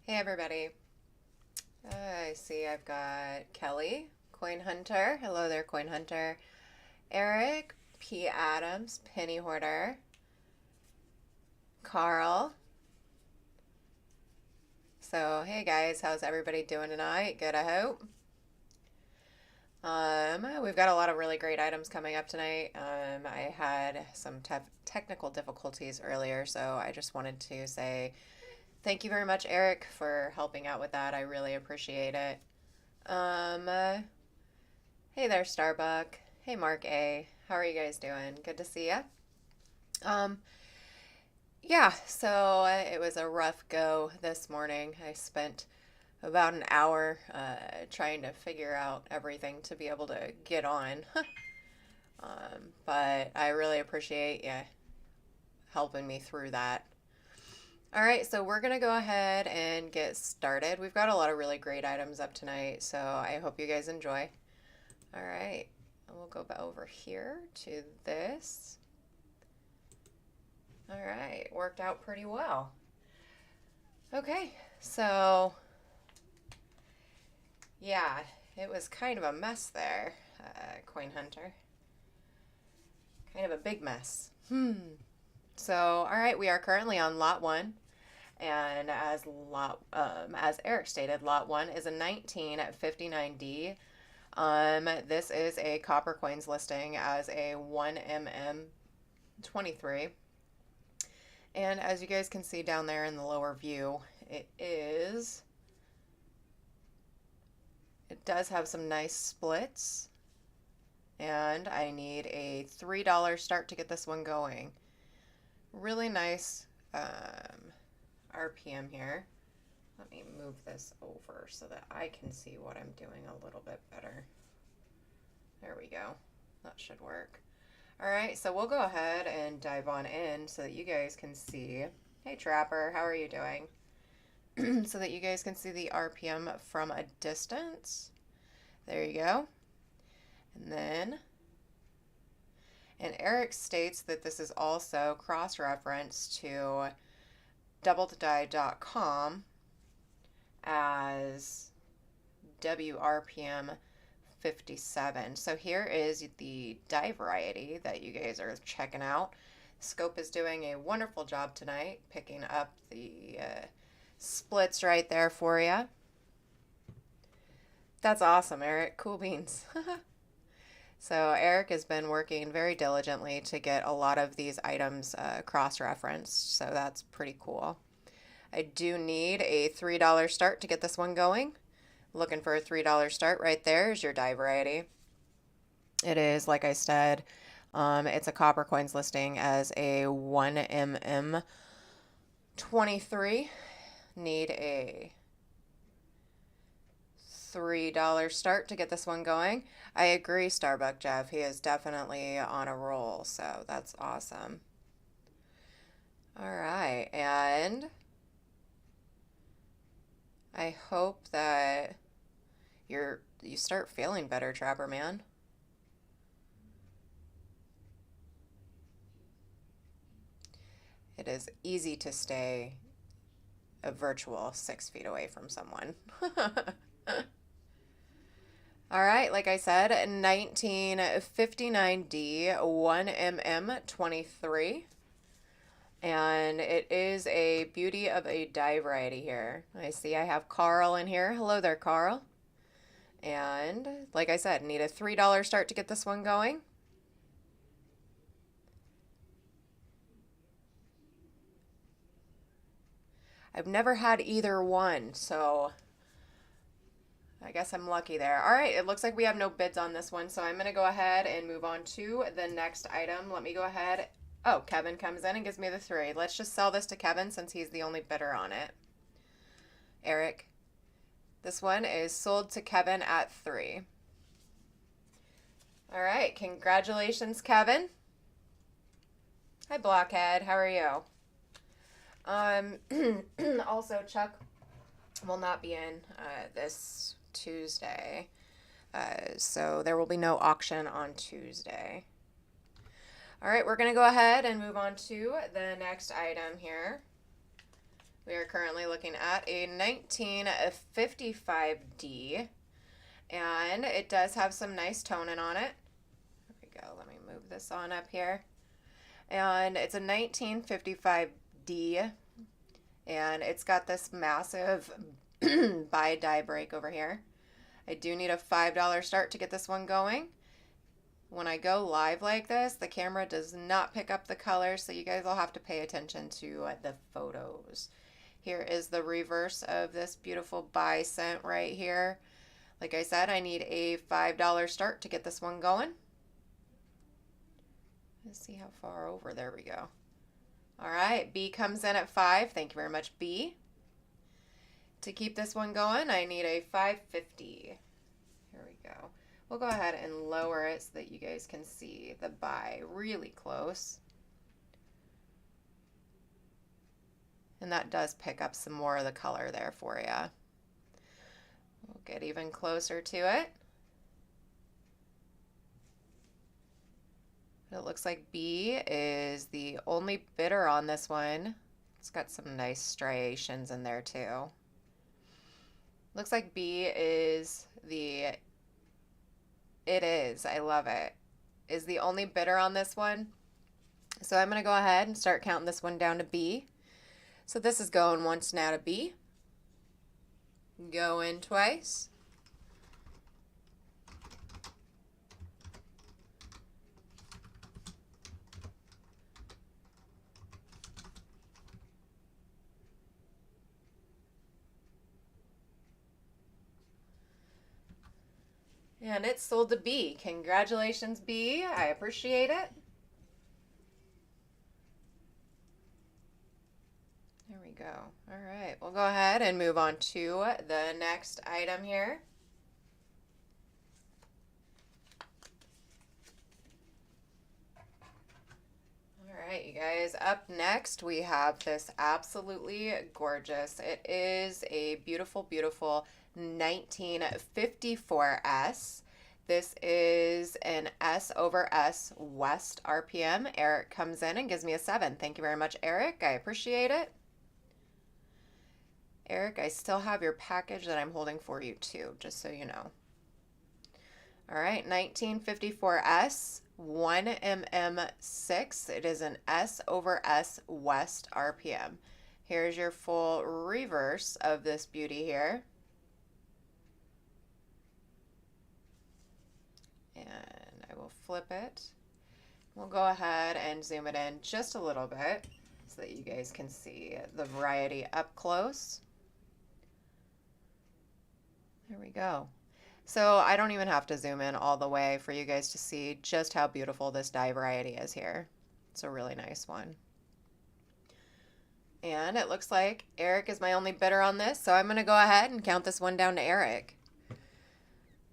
Hey everybody. I see I've got Kelly, Coin Hunter. Hello there, Coin Hunter. Eric, P. Adams, Penny Hoarder. Carl. So, hey guys, how's everybody doing tonight? Good, I hope. We've got a lot of really great items coming up tonight. I had some technical difficulties earlier, so I just wanted to say thank you very much, Eric, for helping out with that. I really appreciate it. Um, uh, hey there, Starbuck. Hey, Mark A. How are you guys doing? Good to see ya. Um, yeah, so it was a rough go this morning. I spent about an hour trying to figure out everything to be able to get on. But I really appreciate you helping me through that. All right, so we're going to go ahead and get started. We've got a lot of really great items up tonight, so I hope you guys enjoy. All right, we'll go over here to this. All right, worked out pretty well. Okay, so yeah, it was kind of a mess there, Coin Hunter. Kind of a big mess. So, all right, we are currently on lot one. And as Eric stated, lot one is a 1959D. This is a Coppercoins listing as a 1mm 23. And as you guys can see down there in the lower view, it does have some nice splits. And I need a $3 start to get this one going. Really nice RPM here. Let me move this over so that I can see what I'm doing a little bit better. There we go. That should work. All right, so we'll go ahead and dive on in so that you guys can see. Hey, Trapper, how are you doing? So that you guys can see the RPM from a distance. There you go. And Eric states that this is also cross-referenced to doubledie.com as WRPM 57. So here is the die variety that you guys are checking out. Scope is doing a wonderful job tonight, picking up the splits right there for you. That's awesome, Eric. Cool beans. So Eric has been working very diligently to get a lot of these items cross-referenced, so that's pretty cool. I do need a $3 start to get this one going. Looking for a $3 start right there is your die variety. It is, like I said, it's a Coppercoins listing as a 1mm 23. Need a $3 start to get this one going. I agree, Starbuck Jeff. He is definitely on a roll, so that's awesome. All right, and I hope that you start feeling better, Trapper Man. It is easy to stay a virtual 6 feet away from someone. All right, like I said, 1959D 1mm 23. And it is a beauty of a die variety here. I see I have Carl in here. Hello there, Carl. And like I said, need a $3 start to get this one going. I've never had either one, so I guess I'm lucky there. All right, it looks like we have no bids on this one, so I'm going to go ahead and move on to the next item. Let me go ahead. Oh, Kevin comes in and gives me the 3. Let's just sell this to Kevin since he's the only bidder on it. Eric, this one is sold to Kevin at 3. All right, congratulations, Kevin. Hi, Blockhead. How are you? Also, Chuck will not be in this Tuesday, so there will be no auction on Tuesday. All right, we're going to go ahead and move on to the next item here. We are currently looking at a 1955D, and it does have some nice toning on it. There we go. Let me move this on up here. And it's a 1955D, and it's got this massive bi-die break over here. I do need a $5 start to get this one going. When I go live like this, the camera does not pick up the color, so you guys will have to pay attention to the photos. Here is the reverse of this beautiful bi cent right here. Like I said, I need a $5 start to get this one going. Let's see how far over. There we go. All right, B comes in at 5. Thank you very much, B. To keep this one going, I need a 550. Here we go. We'll go ahead and lower it so that you guys can see the bi really close. And that does pick up some more of the color there for you. We'll get even closer to it. It looks like B is the only bidder on this one. It's got some nice striations in there too. Looks like B is I love it, is the only bidder on this one. So I'm going to go ahead and start counting this one down to B. So this is going once now to B. Go in twice. And it's sold to B. Congratulations, B. I appreciate it. There we go. All right, we'll go ahead and move on to the next item here. All right, you guys, up next we have this absolutely gorgeous. It is a beautiful, beautiful 1954S. This is an S over S West RPM. Eric comes in and gives me a 7. Thank you very much, Eric. I appreciate it. Eric, I still have your package that I'm holding for you too, just so you know. All right, 1954S, 1mm6. It is an S over S West RPM. Here's your full reverse of this beauty here. And I will flip it. We'll go ahead and zoom it in just a little bit so that you guys can see the variety up close. There we go. So I don't even have to zoom in all the way for you guys to see just how beautiful this dye variety is here. It's a really nice one. And it looks like Eric is my only bidder on this, so I'm going to go ahead and count this one down to Eric.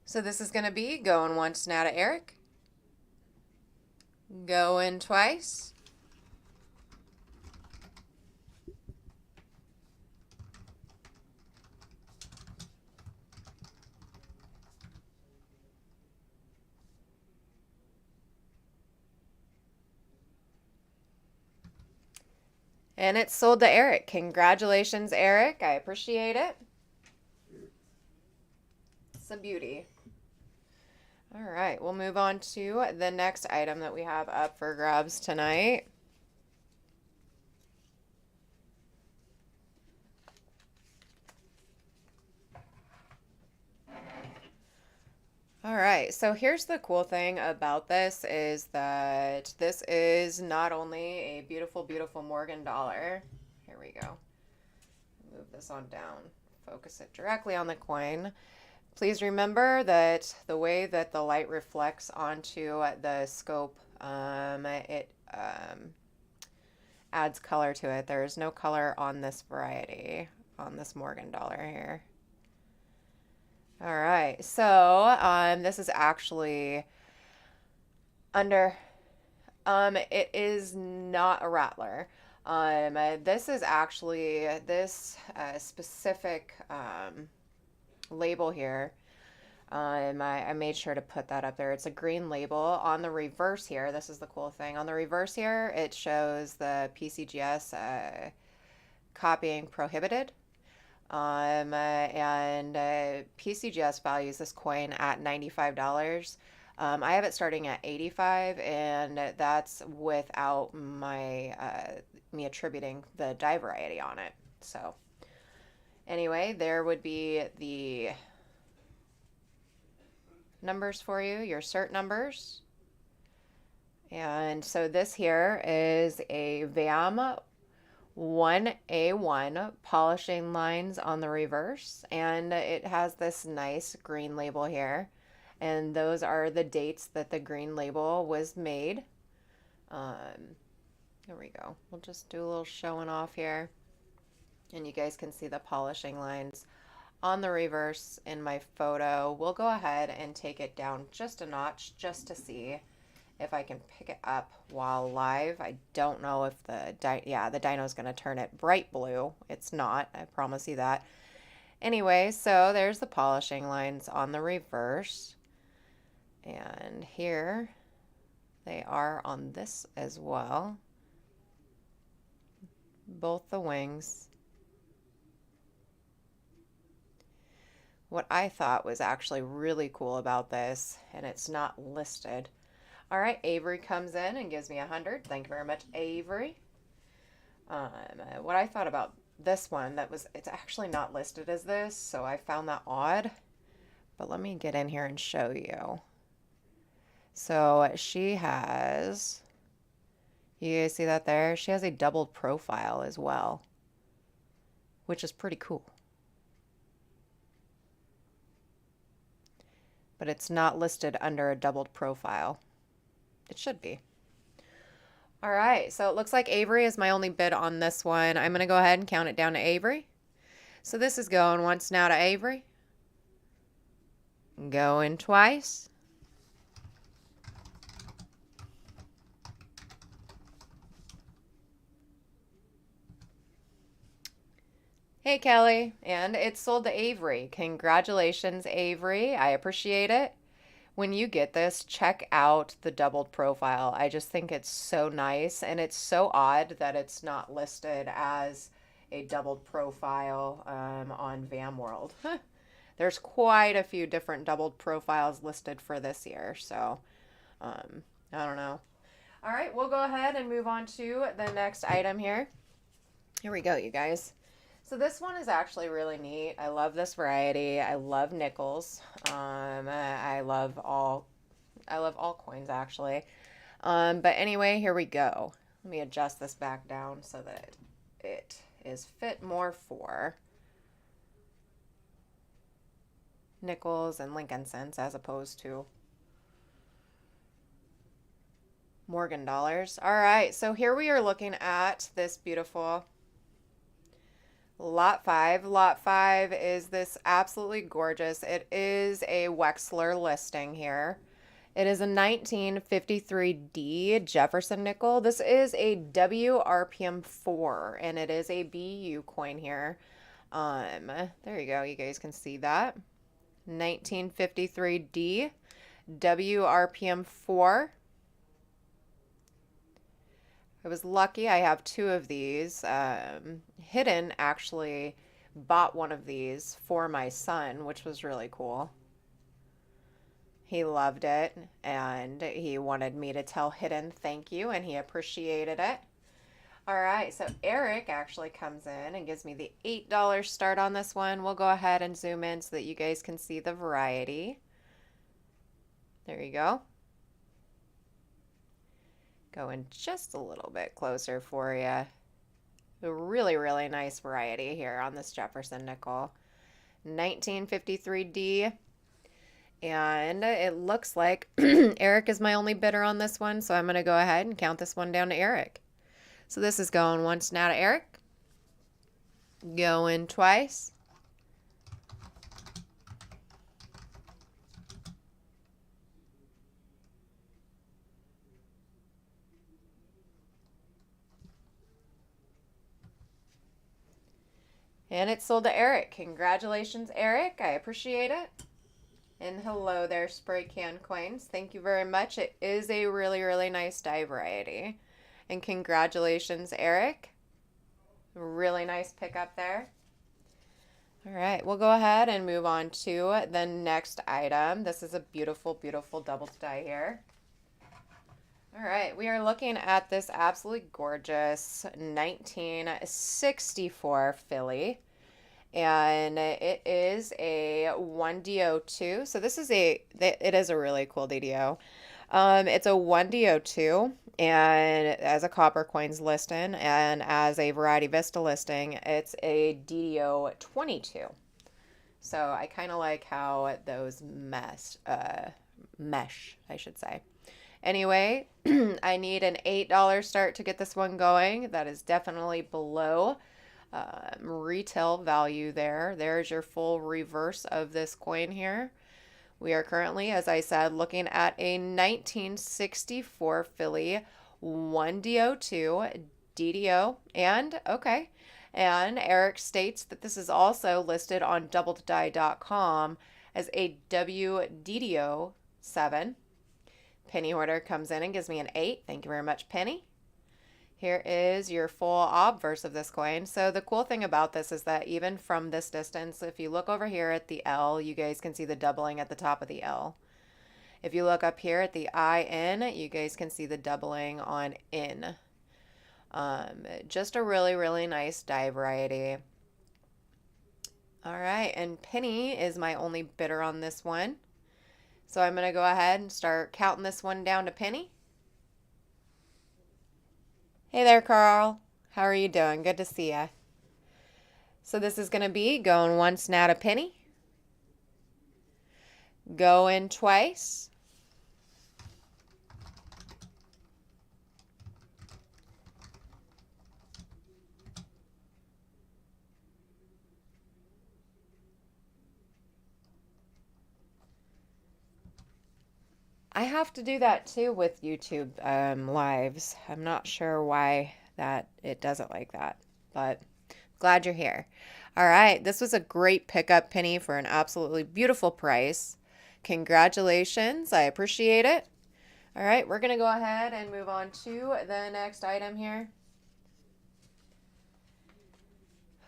So this is going to be going once now to Eric. Going twice. And it's sold to Eric. Congratulations, Eric. I appreciate it. It's a beauty. All right, we'll move on to the next item that we have up for grabs tonight. All right, so here's the cool thing about this is that this is not only a beautiful, beautiful Morgan dollar. Here we go. Move this on down. Focus it directly on the coin. Please remember that the way that the light reflects onto the scope, it adds color to it. There is no color on this variety, on this Morgan dollar here. All right, so this is actually under, it is not a rattler. This is actually this specific label here. I made sure to put that up there. It's a green label. On the reverse here, this is the cool thing. On the reverse here, it shows the PCGS copying prohibited. And PCGS values this coin at $95. I have it starting at 85, and that's without my me attributing the die variety on it. So anyway, there would be the numbers for you, your cert numbers. And so this here is a VAM 1A1 polishing lines on the reverse, and it has this nice green label here, and those are the dates that the green label was made. There we go. We'll just do a little showing off here, and you guys can see the polishing lines on the reverse in my photo. We'll go ahead and take it down just a notch just to see if I can pick it up while live. I don't know if the dyno is going to turn it bright blue. It's not, I promise you that. Anyway, so there's the polishing lines on the reverse. And here they are on this as well. Both the wings. What I thought was actually really cool about this, and it's not listed. All right, Avery comes in and gives me 100. Thank you very much, Avery. What I thought about this one, it's actually not listed as this, so I found that odd. But let me get in here and show you. So she has, you guys see that there? She has a doubled profile as well, which is pretty cool. But it's not listed under a doubled profile. It should be. All right, so it looks like Avery is my only bid on this one. I'm going to go ahead and count it down to Avery. So this is going once now to Avery. Going twice. Hey, Kelly. And it's sold to Avery. Congratulations, Avery. I appreciate it. When you get this, check out the doubled profile. I just think it's so nice, and it's so odd that it's not listed as a doubled profile on VAMworld. There's quite a few different doubled profiles listed for this year, so I don't know. All right, we'll go ahead and move on to the next item here. Here we go, you guys. So this one is actually really neat. I love this variety. I love nickels. I love all coins actually. But anyway, here we go. Let me adjust this back down so that it is fit more for nickels and Lincoln cents as opposed to Morgan dollars. All right, so here we are looking at this beautiful Lot 5. Lot 5 is this absolutely gorgeous. It is a Wexler listing here. It is a 1953D Jefferson nickel. This is a WRPM 4, and it is a BU coin here. There you go. You guys can see that. 1953D WRPM 4. I was lucky. I have two of these. Hidden actually bought one of these for my son, which was really cool. He loved it, and he wanted me to tell Hidden thank you, and he appreciated it. All right, so Eric actually comes in and gives me the $8 start on this one. We'll go ahead and zoom in so that you guys can see the variety. There you go. Going just a little bit closer for you. A really, really nice variety here on this Jefferson nickel. 1953D. And it looks like Eric is my only bidder on this one, so I'm going to go ahead and count this one down to Eric. So this is going once now to Eric. Going twice. And it's sold to Eric. Congratulations, Eric. I appreciate it. And hello there, Spray Can Coins. Thank you very much. It is a really, really nice die variety. And congratulations, Eric. Really nice pickup there. All right, we'll go ahead and move on to the next item. This is a beautiful, beautiful double die here. All right, we are looking at this absolutely gorgeous 1964 Philly, and it is a 1DO2. So this is it is a really cool DDO. It's a 1DO2, and as a Coppercoins listing and as a Variety Vista listing, it's a DDO22. So I kind of like how those mesh, I should say. Anyway, I need an $8 start to get this one going. That is definitely below retail value there. There's your full reverse of this coin here. We are currently, as I said, looking at a 1964 Philly 1DO2 DDO. And, okay, and Eric states that this is also listed on doubledie.com as a WDDO7. Penny order comes in and gives me an 8. Thank you very much, Penny. Here is your full obverse of this coin. So the cool thing about this is that even from this distance, if you look over here at the L, you guys can see the doubling at the top of the L. If you look up here at the IN, you guys can see the doubling on in. Just a really, really nice die variety. All right, and Penny is my only bidder on this one. So I'm going to go ahead and start counting this one down to Penny. Hey there, Carl. How are you doing? Good to see ya. So this is going to be going once now to Penny. Going twice. I have to do that too with YouTube lives. I'm not sure why that it does it like that, but glad you're here. All right, this was a great pickup, Penny, for an absolutely beautiful price. Congratulations. I appreciate it. All right, we're going to go ahead and move on to the next item here.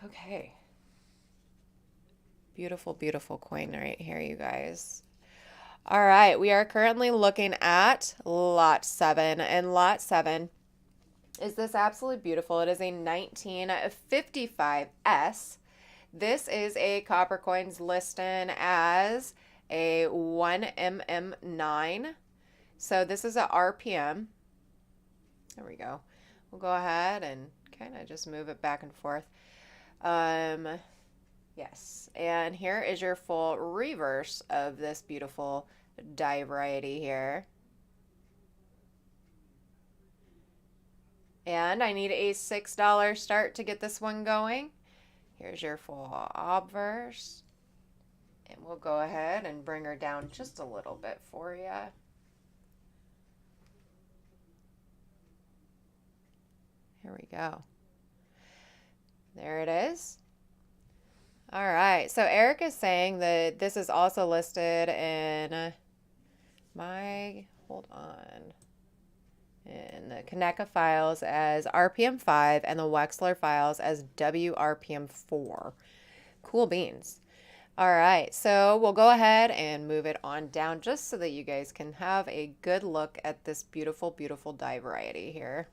Okay. Beautiful, beautiful coin right here, you guys. All right, we are currently looking at lot 7, and lot 7 is this absolutely beautiful. It is a 1955S. This is a Coppercoins listing as a 1mm9. So this is a RPM. There we go. We'll go ahead and kind of just move it back and forth. Yes, and here is your full reverse of this beautiful die variety here. And I need a $6 start to get this one going. Here's your full obverse. And we'll go ahead and bring her down just a little bit for you. Here we go. There it is. All right, so Eric is saying that this is also listed in in the CONECA files as RPM5 and the Wexler files as WRPM4. Cool beans. All right, so we'll go ahead and move it on down just so that you guys can have a good look at this beautiful, beautiful die variety here.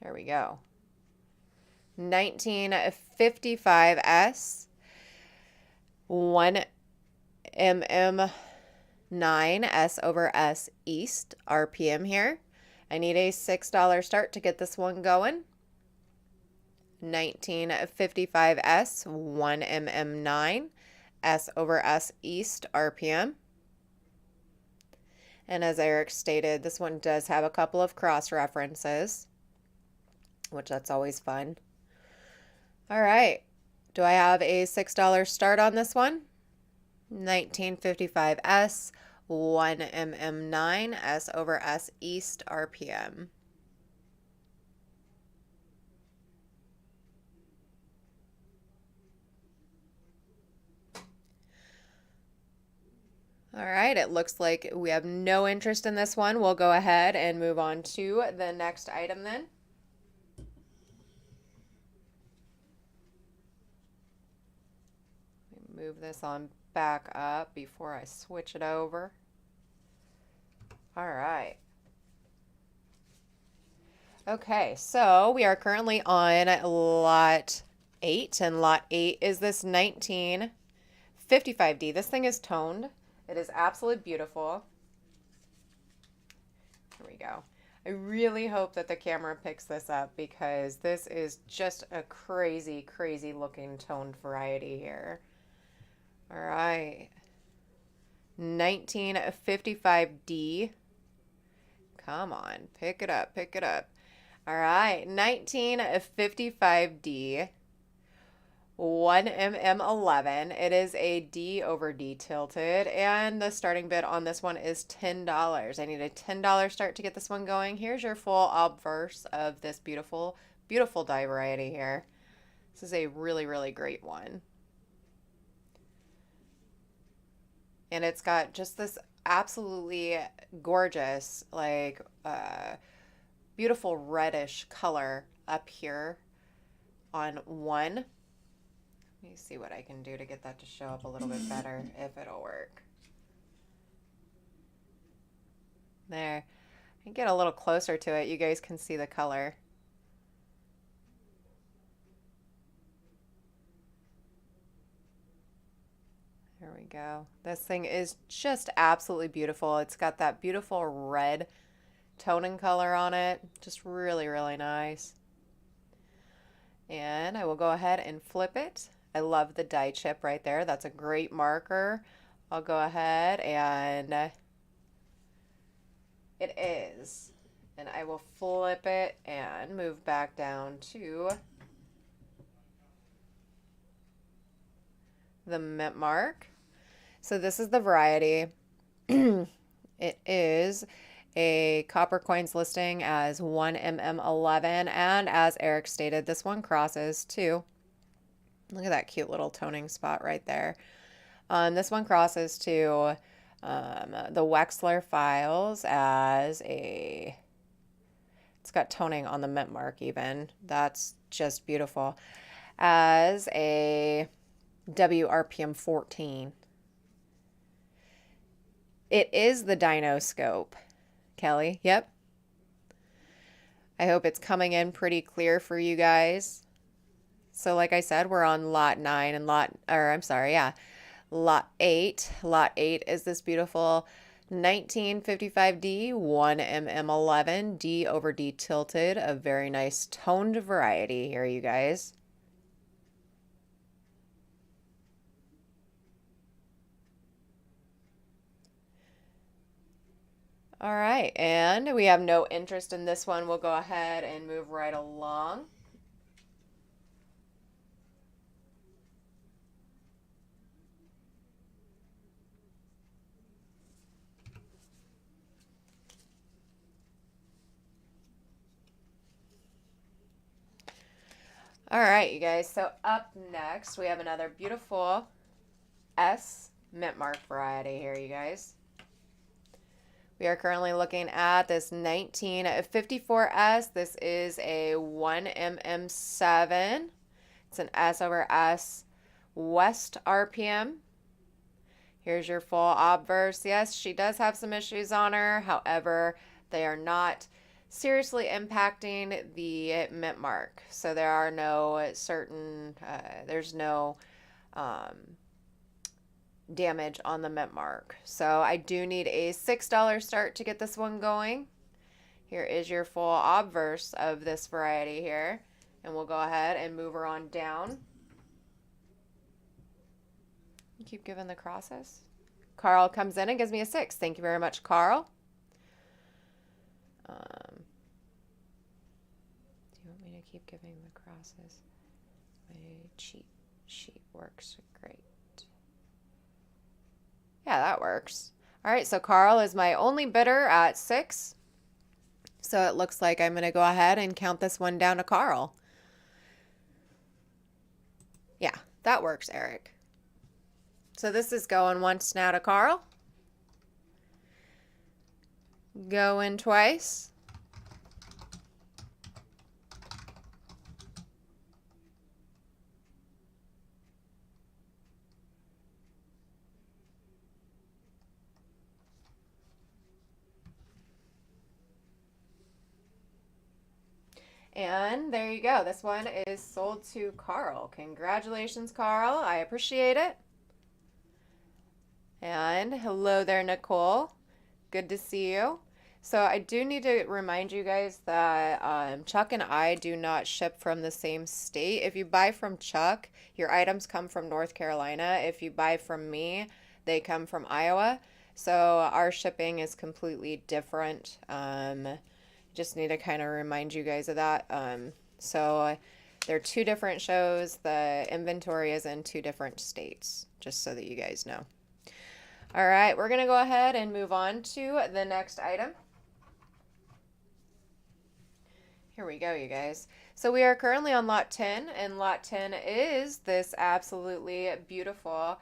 There we go. 1955S, 1mm9 S over S East RPM here. I need a $6 start to get this one going. 1955S, 1mm9 S over S East RPM. And as Eric stated, this one does have a couple of cross references, which that's always fun. All right, do I have a $6 start on this one? 1955S, 1mm9 S over S East RPM. All right, it looks like we have no interest in this one. We'll go ahead and move on to the next item then. Move this on back up before I switch it over. All right. Okay, so we are currently on lot 8, and lot 8 is this 1955D. This thing is toned. It is absolutely beautiful. Here we go. I really hope that the camera picks this up because this is just a crazy, crazy looking toned variety here. All right. 1955D. Come on, pick it up, pick it up. All right, 1955D, 1mm11. It is a D over D tilted, and the starting bid on this one is $10. I need a $10 start to get this one going. Here's your full obverse of this beautiful, beautiful die variety here. This is a really, really great one. And it's got just this absolutely gorgeous, like, beautiful reddish color up here on one. Let me see what I can do to get that to show up a little bit better, if it'll work. There. I can get a little closer to it. You guys can see the color. There we go. This thing is just absolutely beautiful. It's got that beautiful red toning color on it. Just really, really nice. And I will go ahead and flip it. I love the die chip right there. That's a great marker. I'll go ahead and it is. And I will flip it and move back down to the mint mark. So this is the variety. It is a Coppercoins listing as 1mm11, and as Eric stated, this one crosses too. Look at that cute little toning spot right there. This one crosses to the Wexler files as a, it's got toning on the mint mark even. That's just beautiful. As a WRPM 14. It is the Dino Scope. Kelly, yep. I hope it's coming in pretty clear for you guys. So like I said, we're on lot 9 and lot 8. Lot 8 is this beautiful 1955D 1mm11 D over D tilted, a very nice toned variety here, you guys. All right, and we have no interest in this one. We'll go ahead and move right along. All right, you guys, so up next we have another beautiful S mint mark variety here, you guys. We are currently looking at this 1954S. This is a 1mm7. It's an S over S West RPM. Here's your full obverse. Yes, she does have some issues on her. However, they are not seriously impacting the mint mark. So there are no certain, there's no damage on the mint mark. So I do need a $6 start to get this one going. Here is your full obverse of this variety here, and we'll go ahead and move her on down. You keep giving the crosses. Carl comes in and gives me a 6. Thank you very much, Carl. Do you want me to keep giving the crosses? My cheat sheet works great. Yeah, that works. All right, so Carl is my only bidder at 6. So it looks like I'm going to go ahead and count this one down to Carl. Yeah, that works, Eric. So this is going once now to Carl. Going twice. And there you go. This one is sold to Carl. Congratulations, Carl. I appreciate it. And hello there, Nicole. Good to see you. So I do need to remind you guys that Chuck and I do not ship from the same state. If you buy from Chuck, your items come from North Carolina. If you buy from me, they come from Iowa. So our shipping is completely different. Just need to kind of remind you guys of that. So they're two different shows. The inventory is in two different states, just so that you guys know. All right, we're going to go ahead and move on to the next item. Here we go, you guys. So we are currently on lot 10, and lot 10 is this absolutely beautiful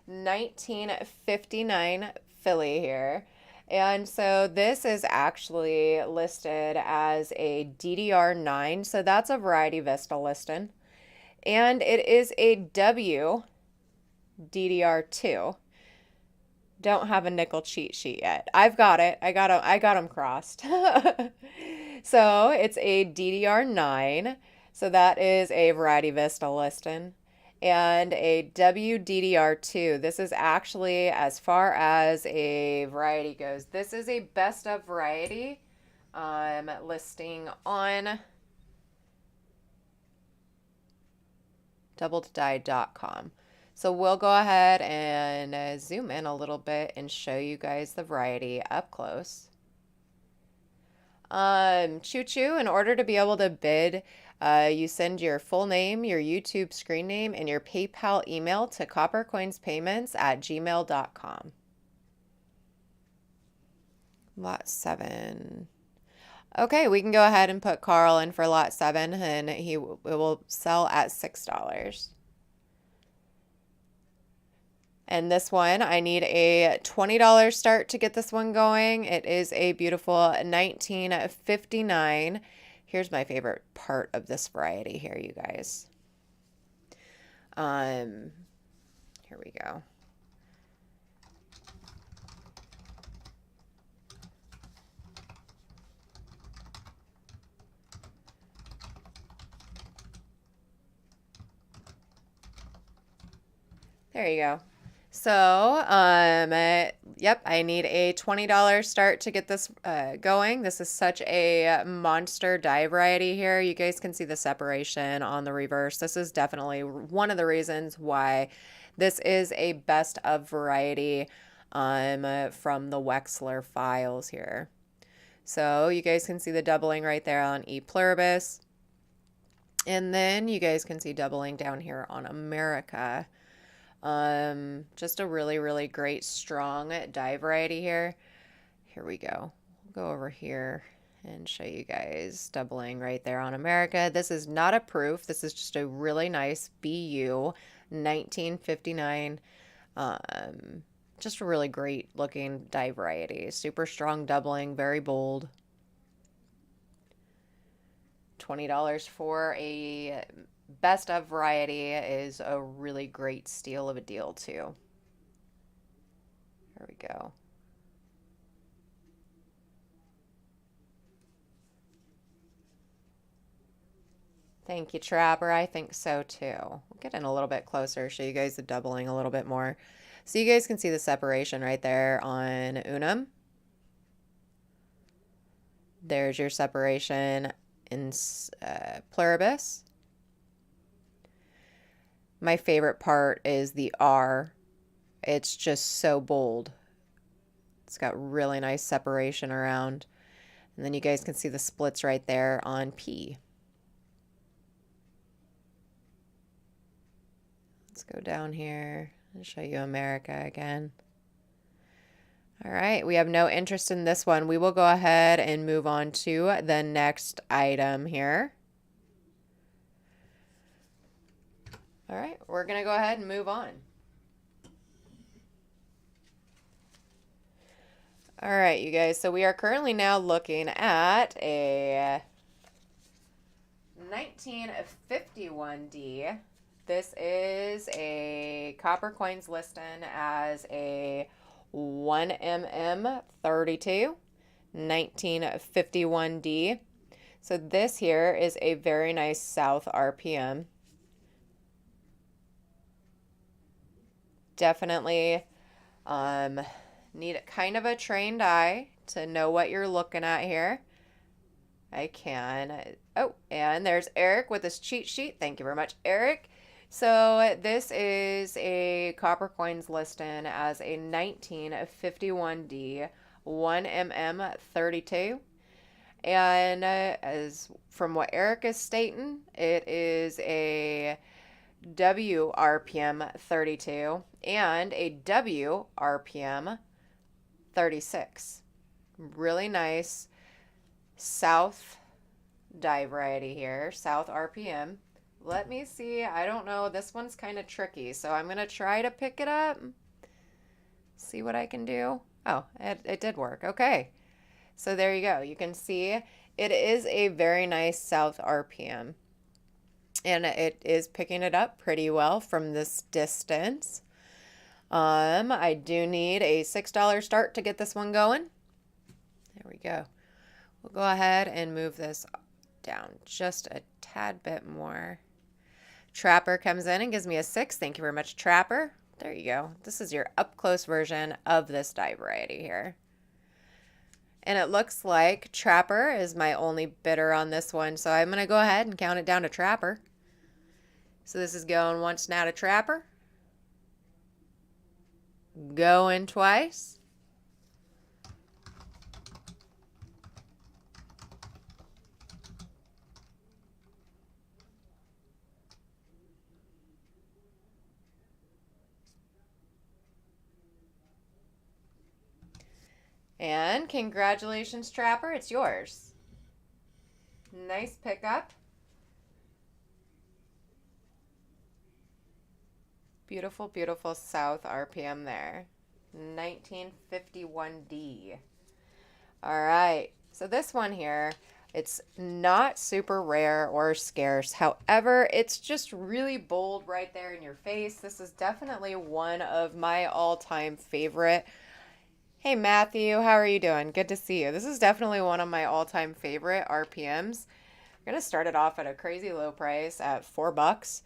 1959 filly here. And so this is actually listed as a DDR9, so that's a Variety Vista listing. And it is a W DDR2. Don't have a nickel cheat sheet yet. I've got it. I got them crossed. So it's a DDR9. So that is a Variety Vista listing. And a WDDR2. This is actually, as far as a variety goes, this is a best of variety listing on doubledie.com. So we'll go ahead and zoom in a little bit and show you guys the variety up close. Choo Choo, in order to be able to bid, you send your full name, your YouTube screen name, and your PayPal email to coppercoinspayments@gmail.com. Lot 7. Okay, we can go ahead and put Carl in for lot 7, and it will sell at $6. And this one, I need a $20 start to get this one going. It is a beautiful 1959. Here's my favorite part of this variety here, you guys. Here we go. There you go. So, yep, I need a $20 start to get this going. This is such a monster die variety here. You guys can see the separation on the reverse. This is definitely one of the reasons why this is a best of variety from the Wexler files here. So you guys can see the doubling right there on E pluribus. And then you guys can see doubling down here on America. Just a really, really great, strong die variety here. Here we go. We'll go over here and show you guys doubling right there on America. This is not a proof. This is just a really nice BU 1959. Just a really great looking die variety. Super strong doubling, very bold. $20 for a best of variety is a really great steal of a deal too. There we go. Thank you, Trapper. I think so too. We'll get in a little bit closer, show you guys the doubling a little bit more. So you guys can see the separation right there on unum. There's your separation in pluribus. My favorite part is the R. It's just so bold. It's got really nice separation around. And then you guys can see the splits right there on P. Let's go down here and show you America again. All right, we have no interest in this one. We will go ahead and move on to the next item here. All right, we're going to go ahead and move on. All right, you guys. So we are currently now looking at a 1951D. This is a Coppercoins listing as a 1mm 32 1951D. So this here is a very nice South RPM. Definitely need kind of a trained eye to know what you're looking at here. I can. Oh, and there's Eric with his cheat sheet. Thank you very much, Eric. So this is a Coppercoins listing as a 1951D 1mm 32. And as from what Eric is stating, it is a WRPM 32 and a WRPM 36. Really nice South die variety here, South RPM. Let me see. I don't know. This one's kind of tricky, so I'm going to try to pick it up. See what I can do. Oh, it did work. Okay. So there you go. You can see it is a very nice South RPM. And it is picking it up pretty well from this distance. I do need a $6 start to get this one going. There we go. We'll go ahead and move this down just a tad bit more. Trapper comes in and gives me a 6. Thank you very much, Trapper. There you go. This is your up-close version of this die variety here. And it looks like Trapper is my only bidder on this one, so I'm going to go ahead and count it down to Trapper. So this is going once now to Trapper. Going twice. And congratulations, Trapper. It's yours. Nice pickup. Beautiful, beautiful South RPM there. 1951D. All right. So this one here, it's not super rare or scarce. However, it's just really bold right there in your face. This is definitely one of my all-time favorite. Hey, Matthew, how are you doing? Good to see you. This is definitely one of my all-time favorite RPMs. I'm going to start it off at a crazy low price at $4.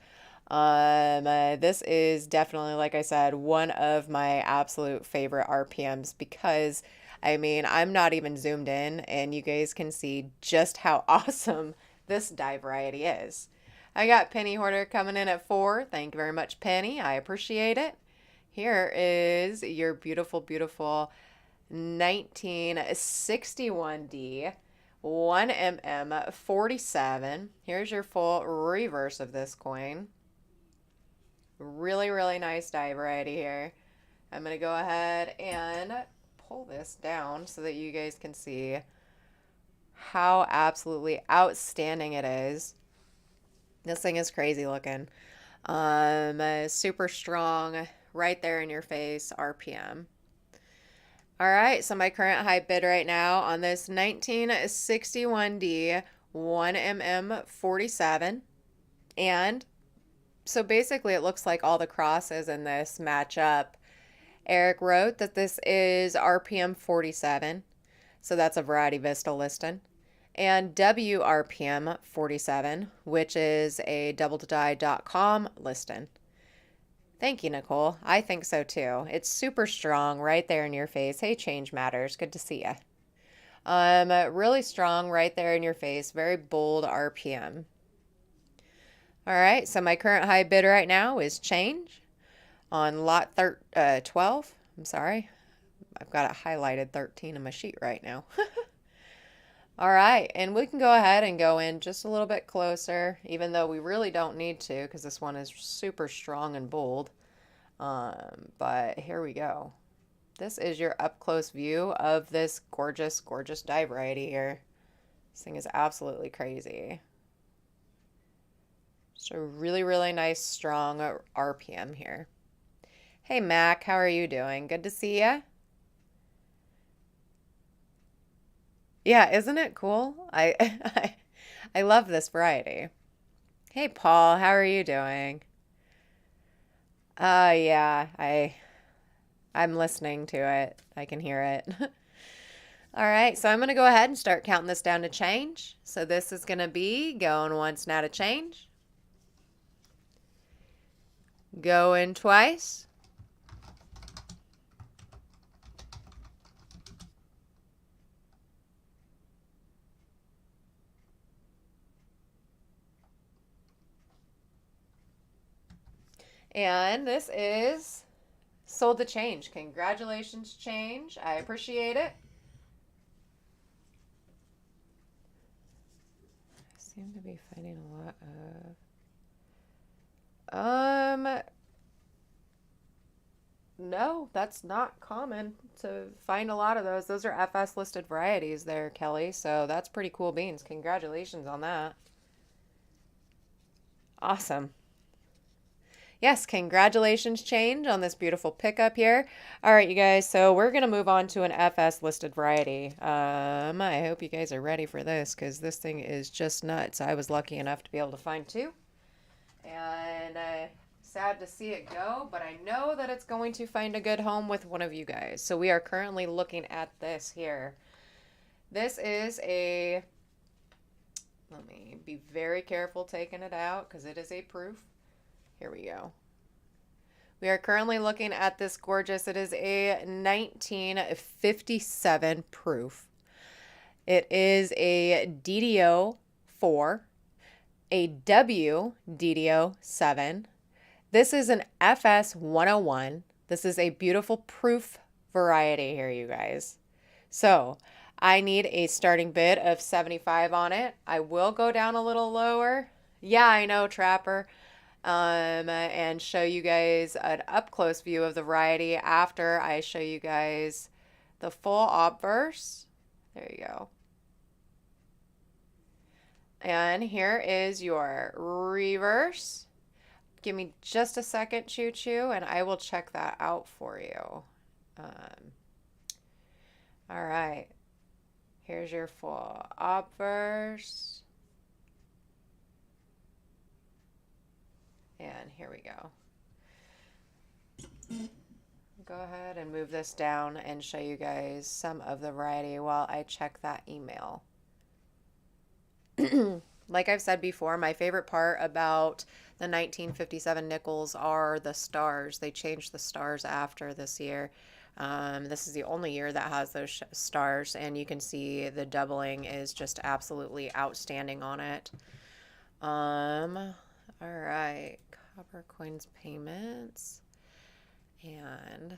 This is definitely, like I said, one of my absolute favorite RPMs because, I mean, I'm not even zoomed in and you guys can see just how awesome this die variety is. I got Penny Hoarder coming in at 4. Thank you very much, Penny. I appreciate it. Here is your beautiful, beautiful 1961D 1mm 47. Here's your full reverse of this coin. Really, really nice die variety here. I'm going to go ahead and pull this down so that you guys can see how absolutely outstanding it is. This thing is crazy looking. Super strong, right there in your face RPM. All right, so my current high bid right now on this 1961D 1mm 47. And so basically it looks like all the crosses in this match up. Eric wrote that this is RPM 47. So that's a Variety Vista listing. And WRPM 47, which is a doubledie.com listing. Thank you, Nicole. I think so too. It's super strong right there in your face. Hey, Change Matters. Good to see you. Really strong right there in your face. Very bold RPM. All right, so my current high bid right now is Change on lot 12. I'm sorry. I've got it highlighted 13 on my sheet right now. All right, and we can go ahead and go in just a little bit closer, even though we really don't need to because this one is super strong and bold. But here we go. This is your up-close view of this gorgeous, gorgeous die variety here. This thing is absolutely crazy. So really, really nice, strong RPM here. Hey, Mac, how are you doing? Good to see you. Yeah, isn't it cool? I love this variety. Hey Paul, how are you doing? Yeah, I'm listening to it. I can hear it. All right, so I'm going to go ahead and start counting this down to change. So this is going to be going once now to change. Going twice. And this is sold to change. Congratulations, change. I appreciate it. I seem to be finding a lot of no, that's not common to find a lot of those. Those are FS listed varieties there, Kelly. So that's pretty cool beans. Congratulations on that. Awesome. Yes, congratulations, change on this beautiful pickup here. All right, you guys, so we're going to move on to an FS listed variety. I hope you guys are ready for this because this thing is just nuts. I was lucky enough to be able to find two. And sad to see it go, but I know that it's going to find a good home with one of you guys. So we are currently looking at this here. This is a, let me be very careful taking it out because it is a proof. Here we go. We are currently looking at this gorgeous, it is a 1957 proof. It is a DDO 4, a W DDO 7. This is an FS 101. This is a beautiful proof variety here, you guys. So I need a starting bid of 75 on it. I will go down a little lower. Yeah, I know, Trapper. And show you guys an up close view of the variety after I show you guys the full obverse. There you go. And here is your reverse. Give me just a second, Choo Choo, and I will check that out for you. All right. Here's your full obverse. And here we go. Go ahead and move this down and show you guys some of the variety while I check that email. Like I've said before, my favorite part about the 1957 nickels are the stars. They changed the stars after this year. This is the only year that has those stars, and you can see the doubling is just absolutely outstanding on it. All right. Coppercoins payments and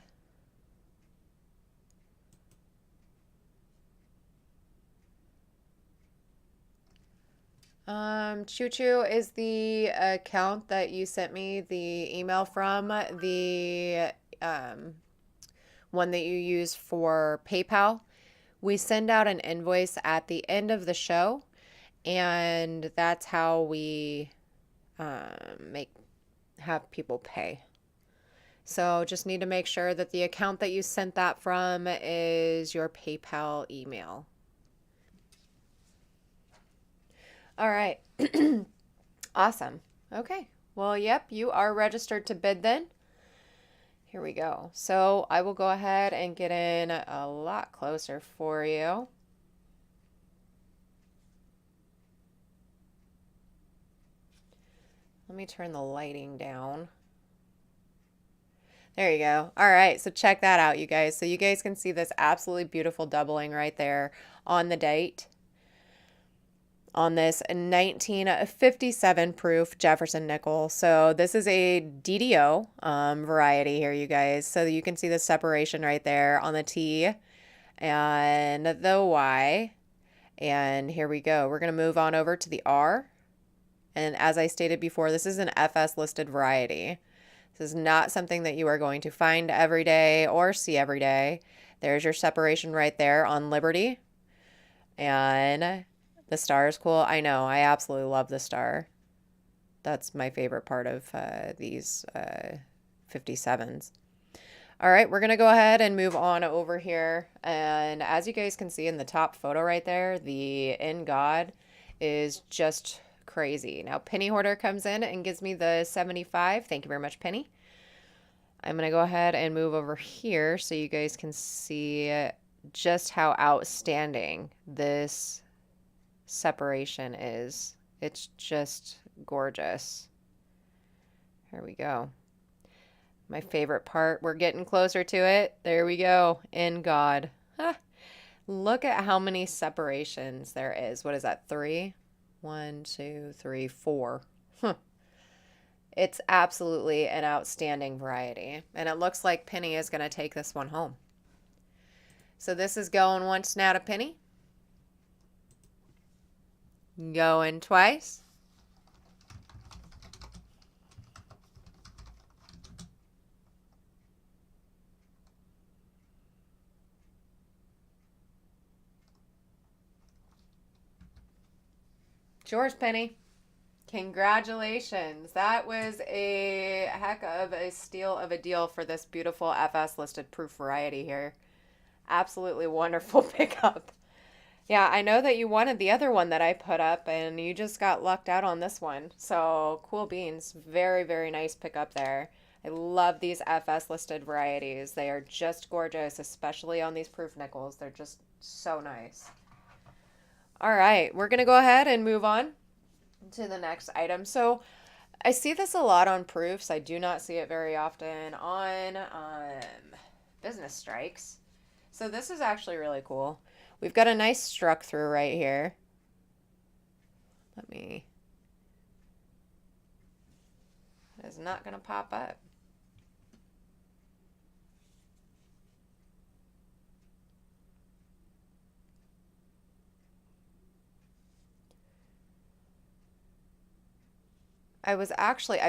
Choo Choo is the account that you sent me the email from, the one that you use for PayPal. We send out an invoice at the end of the show, and that's how we have people pay. So just need to make sure that the account that you sent that from is your PayPal email. All right. Awesome. Okay. Well, yep, you are registered to bid then. Here we go. So I will go ahead and get in a lot closer for you. Let me turn the lighting down. There you go. All right, so check that out, you guys. So you guys can see this absolutely beautiful doubling right there on the date on this 1957 proof Jefferson nickel. So this is a DDO variety here, you guys. So you can see the separation right there on the T and the Y. And here we go. We're going to move on over to the R. And as I stated before, this is an FS listed variety. This is not something that you are going to find every day or see every day. There's your separation right there on Liberty. And the star is cool. I know. I absolutely love the star. That's my favorite part of these 57s. All right, we're going to go ahead and move on over here. And as you guys can see in the top photo right there, the In God is just crazy. Now, Penny Hoarder comes in and gives me the 75. Thank you very much, Penny. I'm going to go ahead and move over here so you guys can see just how outstanding this separation is. It's just gorgeous. Here we go. My favorite part. We're getting closer to it. There we go. In God. Huh. Look at how many separations there is. What is that? 3? 1, 2, 3, 4. Huh. It's absolutely an outstanding variety. And it looks like Penny is going to take this one home. So this is going once now to Penny. Going twice. Yours, Penny. Congratulations. That was a heck of a steal of a deal for this beautiful FS listed proof variety here. Absolutely wonderful pickup. Yeah, I know that you wanted the other one that I put up and you just got lucked out on this one. So cool beans. Very, very nice pickup there. I love these FS listed varieties. They are just gorgeous, especially on these proof nickels. They're just so nice. All right, we're going to go ahead and move on to the next item. So I see this a lot on proofs. I do not see it very often on business strikes. So this is actually really cool. We've got a nice struck through right here. It is not going to pop up. I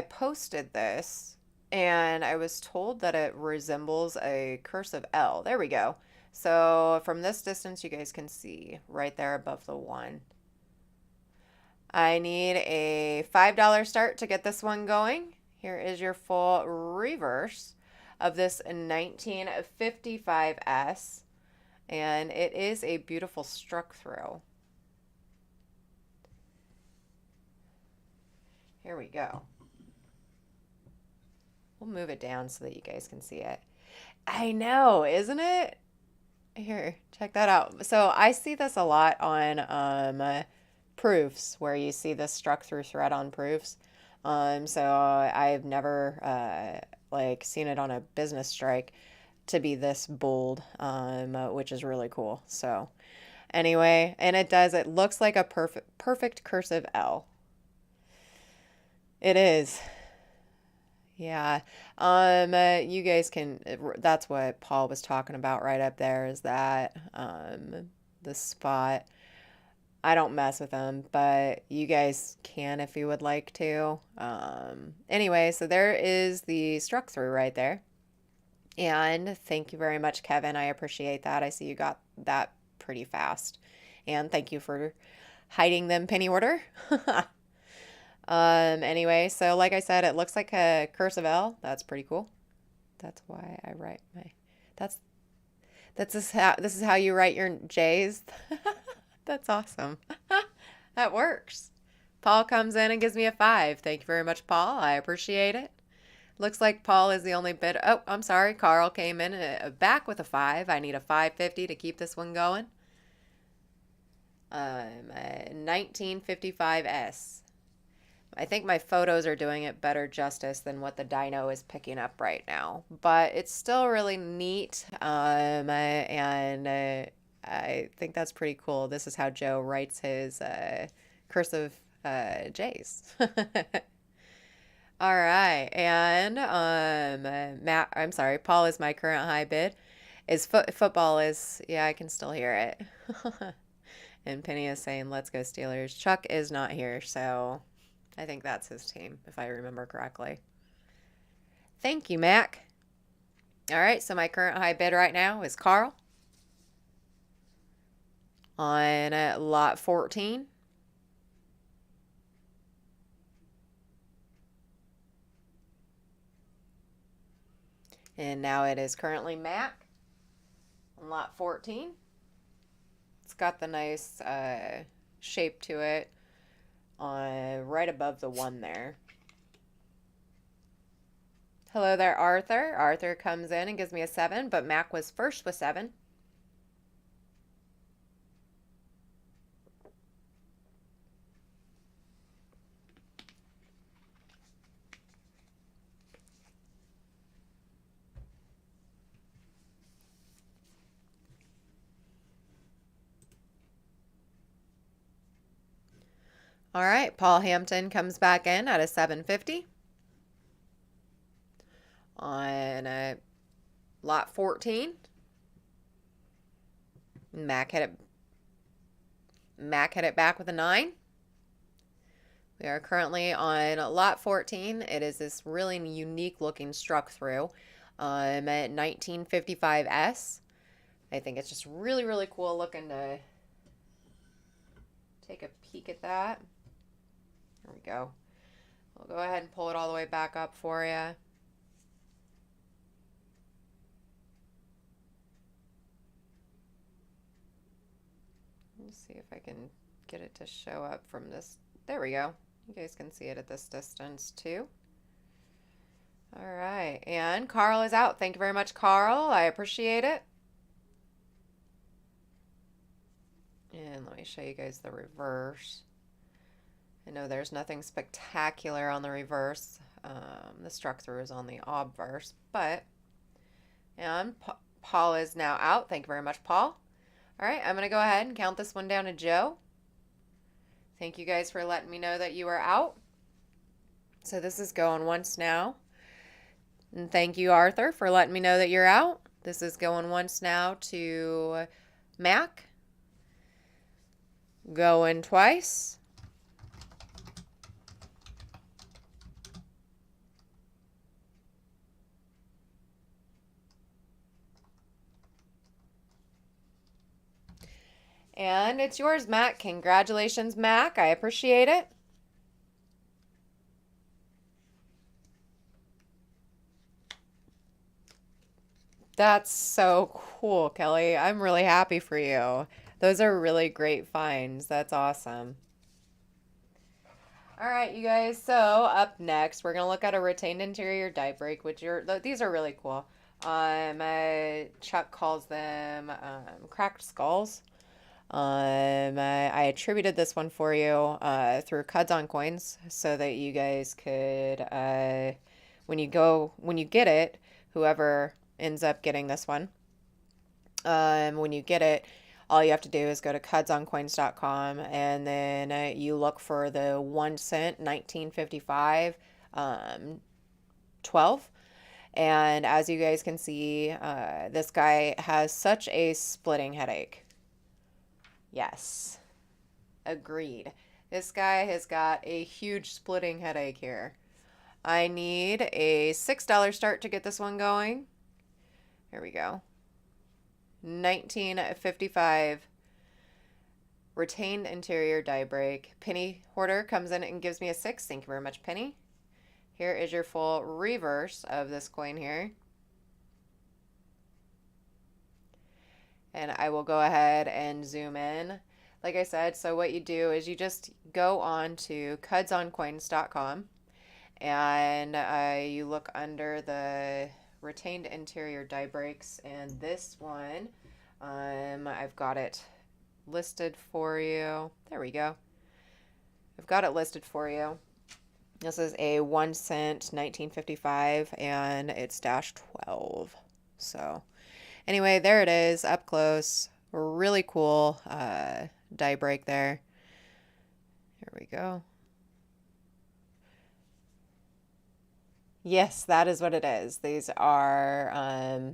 posted this and I was told that it resembles a cursive L. There we go. So from this distance, you guys can see right there above the 1. I need a $5 start to get this one going. Here is your full reverse of this 1955S. And it is a beautiful struck through. Here we go. We'll move it down so that you guys can see it. I know, isn't it? Here, check that out. So I see this a lot on proofs where you see this struck through thread on proofs. So I've never like seen it on a business strike to be this bold, which is really cool. So anyway, and it looks like a perfect cursive L. It is. Yeah. You guys can, that's what Paul was talking about right up there is that, the spot. I don't mess with them, but you guys can if you would like to. Anyway, so there is the struck through right there. And thank you very much, Kevin. I appreciate that. I see you got that pretty fast. And thank you for hiding them penny order. Anyway, so like I said, it looks like a cursive L. That's pretty cool. That's why I write this is how you write your J's. That's awesome. That works. Paul comes in and gives me a 5. Thank you very much, Paul. I appreciate it. Looks like Paul is the only bid. Oh, I'm sorry. Carl came in back with a 5. I need a 550 to keep this one going. 1955S. I think my photos are doing it better justice than what the dyno is picking up right now, but it's still really neat. And I think that's pretty cool. This is how Joe writes his cursive J's. All right, and Paul is my current high bid. Football is, yeah, I can still hear it. And Penny is saying, let's go Steelers. Chuck is not here, so I think that's his team, if I remember correctly. Thank you, Mac. All right, so my current high bid right now is Carl on lot 14. And now it is currently Mac on lot 14. It's got the nice shape to it right above the 1 there. Hello there, Arthur. Arthur comes in and gives me a 7, but Mac was first with 7. All right, Paul Hampton comes back in at a 750 on lot 14. Mac hit it back with a 9. We are currently on lot 14. It is this really unique looking struck through at 1955S. I think it's just really, really cool looking to take a peek at that. There we go. We'll go ahead and pull it all the way back up for you. Let's see if I can get it to show up from this. There we go. You guys can see it at this distance too. All right, and Carl is out. Thank you very much, Carl. I appreciate it. And let me show you guys the reverse. I know there's nothing spectacular on the reverse. The struck through is on the obverse, but and Paul is now out. Thank you very much, Paul. All right, I'm going to go ahead and count this one down to Joe. Thank you guys for letting me know that you are out. So this is going once now. And thank you, Arthur, for letting me know that you're out. This is going once now to Mac. Going twice. And it's yours, Mac. Congratulations, Mac. I appreciate it. That's so cool, Kelly. I'm really happy for you. Those are really great finds. That's awesome. All right, you guys. So up next, we're gonna look at a retained interior die break, these are really cool. Chuck calls them cracked skulls. I attributed this one for you through CONECA so that you guys could, when you get it, whoever ends up getting this one, when you get it, all you have to do is go to CONECA.com and then you look for the 1 cent 1955 12. And as you guys can see, this guy has such a splitting headache. Yes, agreed. This guy has got a huge splitting headache here. I need a $6 start to get this one going. Here we go. 1955 retained interior die break. Penny Hoarder comes in and gives me a 6. Thank you very much, Penny. Here is your full reverse of this coin here. And I will go ahead and zoom in. Like I said, so what you do is you just go on to CONECA.com and you look under the retained interior die breaks, and this one, I've got it listed for you. There we go. I've got it listed for you. This is a 1 cent 1955 and it's -12. So anyway, there it is up close. Really cool die break there. Here we go. Yes, that is what it is. These are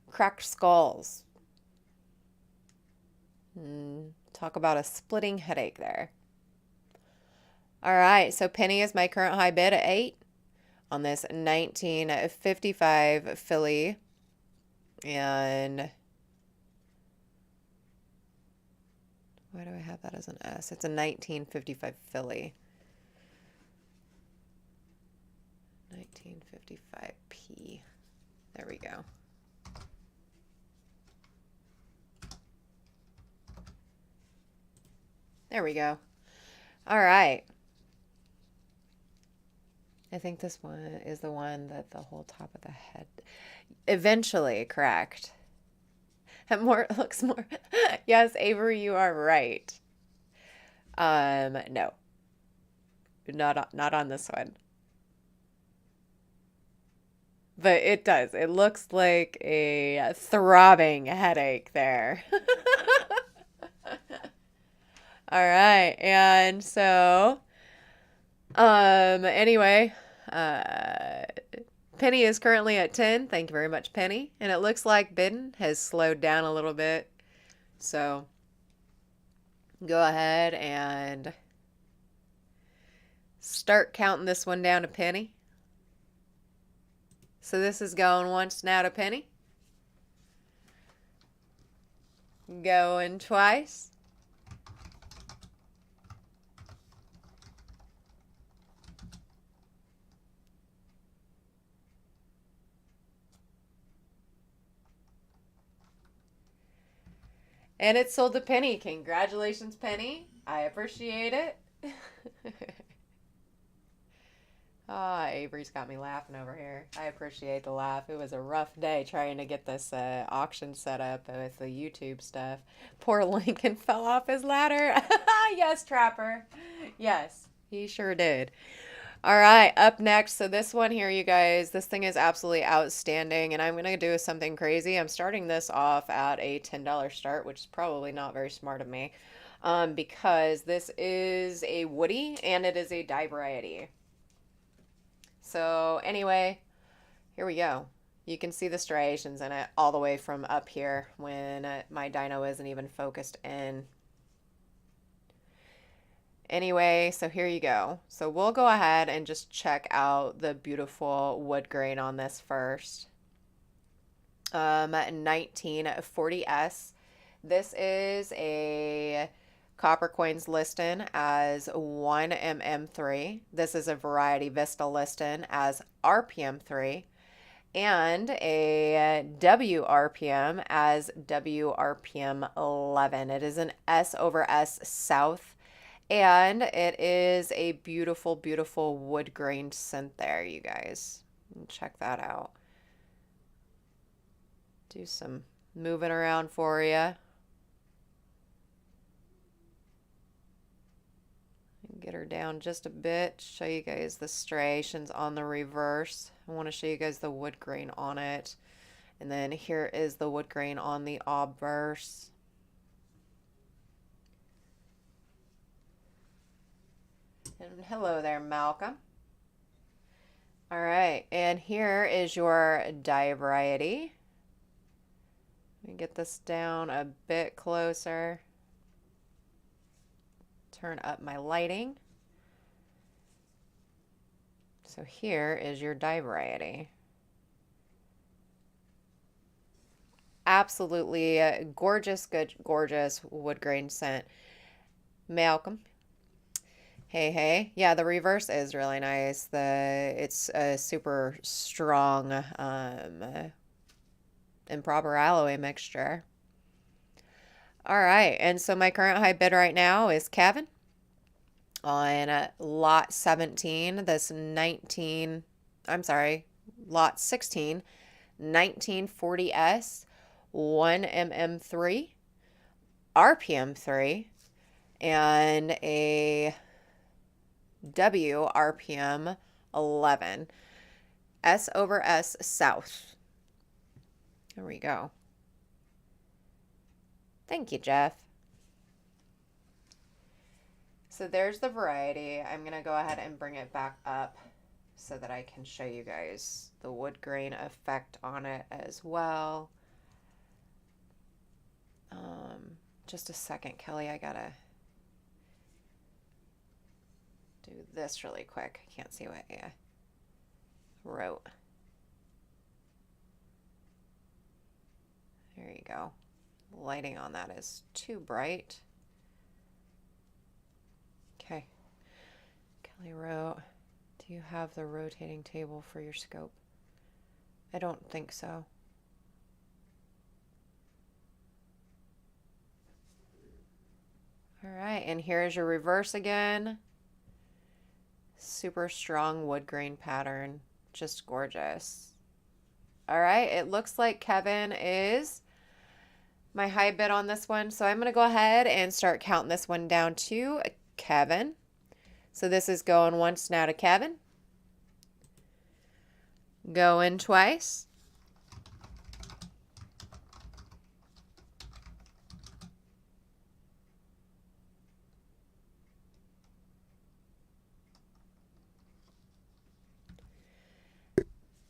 cracked skulls. Talk about a splitting headache there. All right, so Penny is my current high bid at 8 on this 1955 Philly. And why do I have that as an S? It's a 1955 Philly. 1955p. There we go. There we go. All right. I think this one is the one that the whole top of the head. Eventually, correct. More looks more. Yes, Avery, you are right. No, not on this one. But it does. It looks like a throbbing headache there. All right. And so, anyway, Penny is currently at 10. Thank you very much, Penny. And it looks like Bidden has slowed down a little bit. So go ahead and start counting this one down to Penny. So this is going once now to Penny. Going twice. And it's sold to Penny. Congratulations, Penny. I appreciate it. Ah, Avery's got me laughing over here. I appreciate the laugh. It was a rough day trying to get this auction set up with the YouTube stuff. Poor Lincoln fell off his ladder. Yes, Trapper. Yes, he sure did. All right, up next. So this one here, you guys, this thing is absolutely outstanding, and I'm going to do something crazy. I'm starting this off at a $10 start, which is probably not very smart of me, because this is a Woody, and it is a die variety. So anyway, here we go. You can see the striations in it all the way from up here when my dyno isn't even focused in. Anyway, so here you go. So we'll go ahead and just check out the beautiful wood grain on this first. 1940S. This is a Coppercoins listing as 1mm3. This is a Variety Vista listing as RPM3. And a WRPM as WRPM11. It is an S over S South. And it is a beautiful, beautiful wood grain scent there, you guys. Check that out. Do some moving around for you. Get her down just a bit. Show you guys the striations on the reverse. I want to show you guys the wood grain on it. And then here is the wood grain on the obverse. And hello there, Malcolm. All right, and here is your die variety. Let me get this down a bit closer. Turn up my lighting. So here is your die variety. Absolutely gorgeous, good, gorgeous wood grain scent. Malcolm. Hey. Yeah, the reverse is really nice. It's a super strong improper alloy mixture. All right, and so my current high bid right now is Kevin on lot 17. Lot 16, 1940S, 1mm3, RPM3, and a WRPM 11. S over S South. There we go. Thank you, Jeff. So there's the variety. I'm going to go ahead and bring it back up so that I can show you guys the wood grain effect on it as well. Just a second, Kelly. I got to do this really quick. I can't see what I wrote. There you go. Lighting on that is too bright. Okay. Kelly wrote Do you have the rotating table for your scope? I don't think so. All right, and here's your reverse again. Super strong wood grain pattern. Just gorgeous. All right, it looks like Kevin is my high bid on this one. So I'm going to go ahead and start counting this one down to Kevin. So this is going once now to Kevin. Going twice.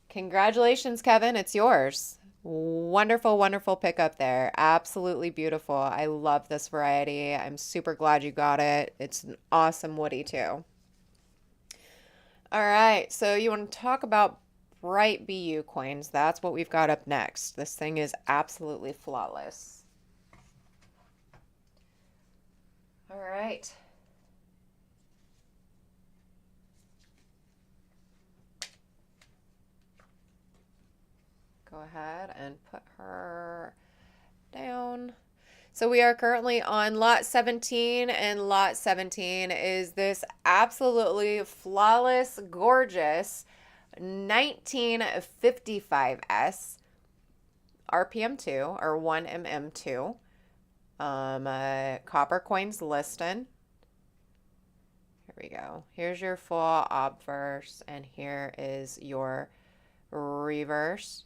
Congratulations, Kevin. It's yours. Wonderful, wonderful pickup there. Absolutely beautiful. I love this variety. I'm super glad you got it. It's an awesome woody too. All right, so you want to talk about bright BU coins. That's what we've got up next. This thing is absolutely flawless. All right. Go ahead and put her down. So we are currently on lot 17, and lot 17 is this absolutely flawless, gorgeous 1955S RPM2 or 1mm2 Coppercoins listing. Here we go. Here's your full obverse, and here is your reverse.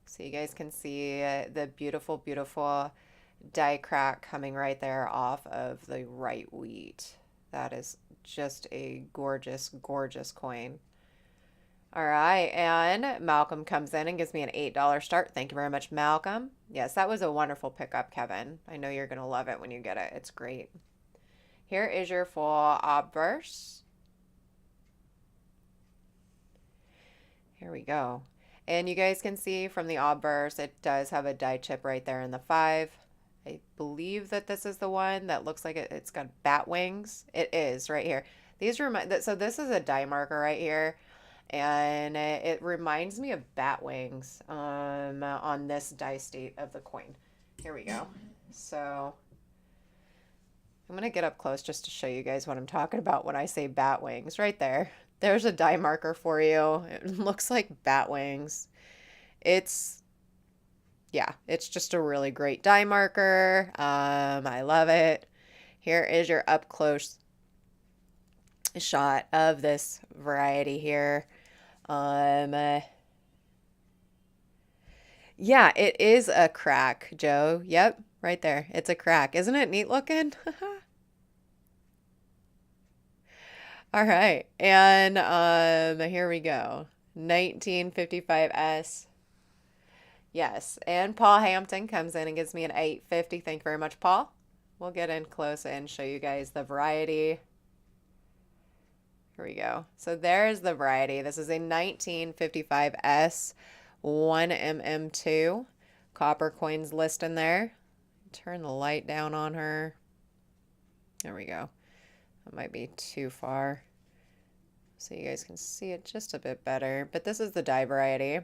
So you guys can see the beautiful, beautiful die crack coming right there off of the right wheat. That is just a gorgeous, gorgeous coin. All right, and Malcolm comes in and gives me an $8 start. Thank you very much, Malcolm. Yes, that was a wonderful pickup, Kevin. I know you're going to love it when you get it. It's great. Here is your full obverse. Here we go. And you guys can see from the obverse, it does have a die chip right there in the 5. I believe that this is the one that looks like it's got bat wings. It is right here. These so this is a die marker right here, and it reminds me of bat wings on this die state of the coin. Here we go. So I'm gonna get up close just to show you guys what I'm talking about when I say bat wings. Right there. There's a die marker for you. It looks like bat wings. It's just a really great die marker. I love it. Here is your up close shot of this variety here. Yeah, it is a crack, Joe. Yep, right there. It's a crack. Isn't it neat looking? All right, and here we go. 1955S. Yes, and Paul Hampton comes in and gives me an 850. Thank you very much, Paul. We'll get in close and show you guys the variety. Here we go. So there's the variety. This is a 1955S 1mm2 Coppercoins list in there. Turn the light down on her. There we go. That might be too far, so you guys can see it just a bit better. But this is the die variety.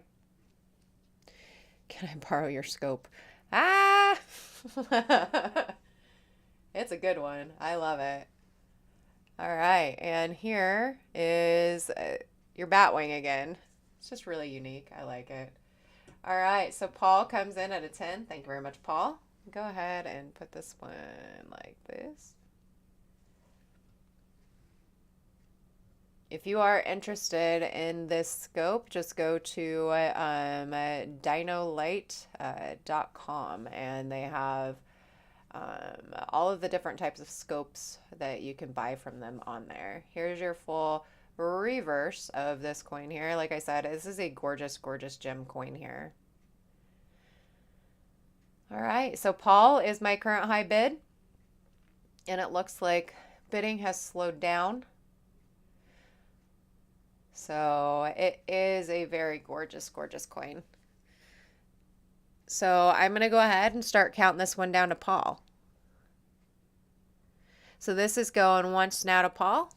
Can I borrow your scope? Ah! It's a good one. I love it. All right, and here is your batwing again. It's just really unique. I like it. All right, so Paul comes in at a 10. Thank you very much, Paul. Go ahead and put this one like this. If you are interested in this scope, just go to dinolight.com, and they have all of the different types of scopes that you can buy from them on there. Here's your full reverse of this coin here. Like I said, this is a gorgeous, gorgeous gem coin here. All right, so Paul is my current high bid, and it looks like bidding has slowed down. So it is a very gorgeous, gorgeous coin. So I'm going to go ahead and start counting this one down to Paul. So this is going once now to Paul.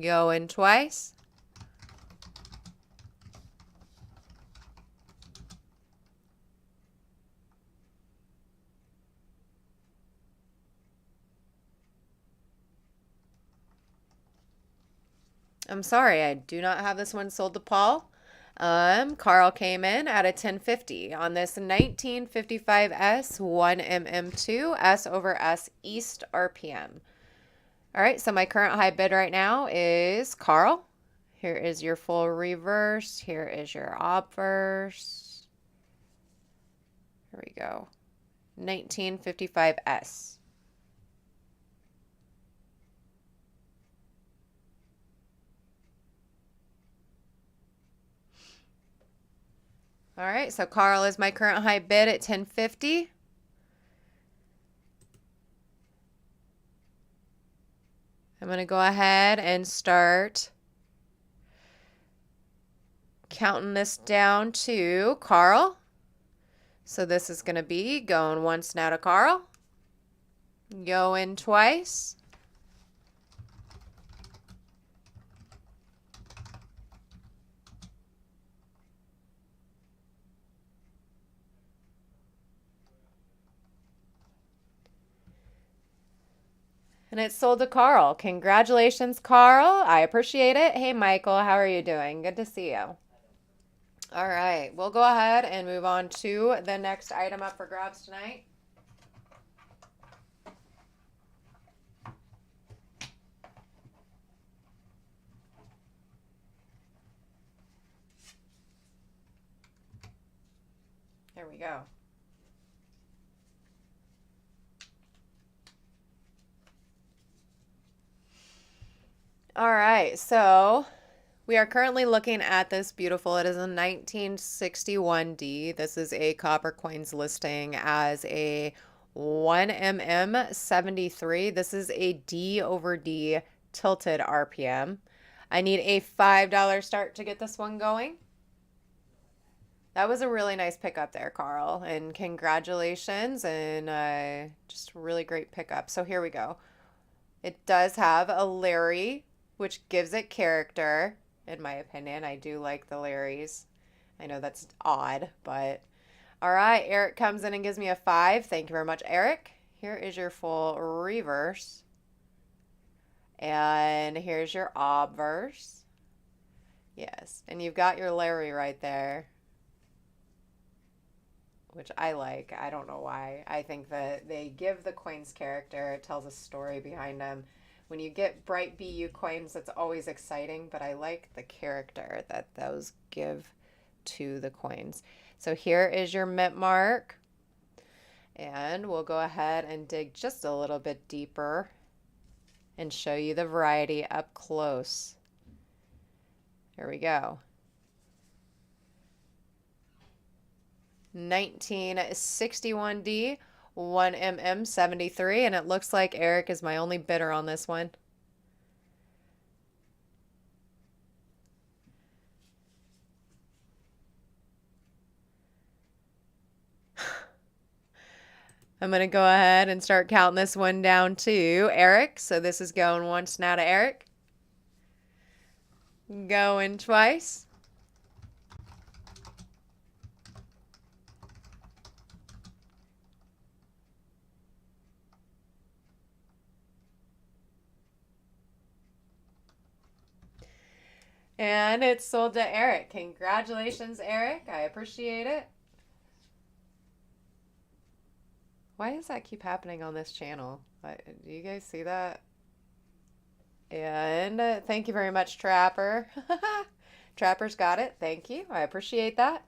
Going twice. I'm sorry, I do not have this one sold to Paul. Carl came in at a 1050 on this 1955S 1mm2 S over S East RPM. All right, so my current high bid right now is Carl. Here is your full reverse. Here is your obverse. Here we go. 1955S. All right, so Carl is my current high bid at 1050. I'm going to go ahead and start counting this down to Carl. So this is going to be going once now to Carl. Going twice. And it's sold to Carl. Congratulations, Carl. I appreciate it. Hey, Michael, how are you doing? Good to see you. All right, we'll go ahead and move on to the next item up for grabs tonight. There we go. All right, so we are currently looking at this beautiful, it is a 1961D. This is a Coppercoins listing as a 1mm73. This is a D over D tilted RPM. I need a $5 start to get this one going. That was a really nice pickup there, Carl, and congratulations, and just really great pickup. So here we go. It does have a Larry, which gives it character, in my opinion. I do like the Larrys. I know that's odd, but all right. Eric comes in and gives me a 5. Thank you very much, Eric. Here is your full reverse. And here's your obverse. Yes, and you've got your Larry right there, which I like. I don't know why. I think that they give the coins character. It tells a story behind them. When you get bright BU coins, it's always exciting, but I like the character that those give to the coins. So here is your mint mark, and we'll go ahead and dig just a little bit deeper and show you the variety up close. Here we go. 1961D 1mm73, and it looks like Eric is my only bidder on this one. I'm going to go ahead and start counting this one down to Eric. So this is going once now to Eric. Going twice. And it's sold to Eric. Congratulations, Eric. I appreciate it. Why does that keep happening on this channel? Do you guys see that? And thank you very much, Trapper. Trapper's got it. Thank you. I appreciate that.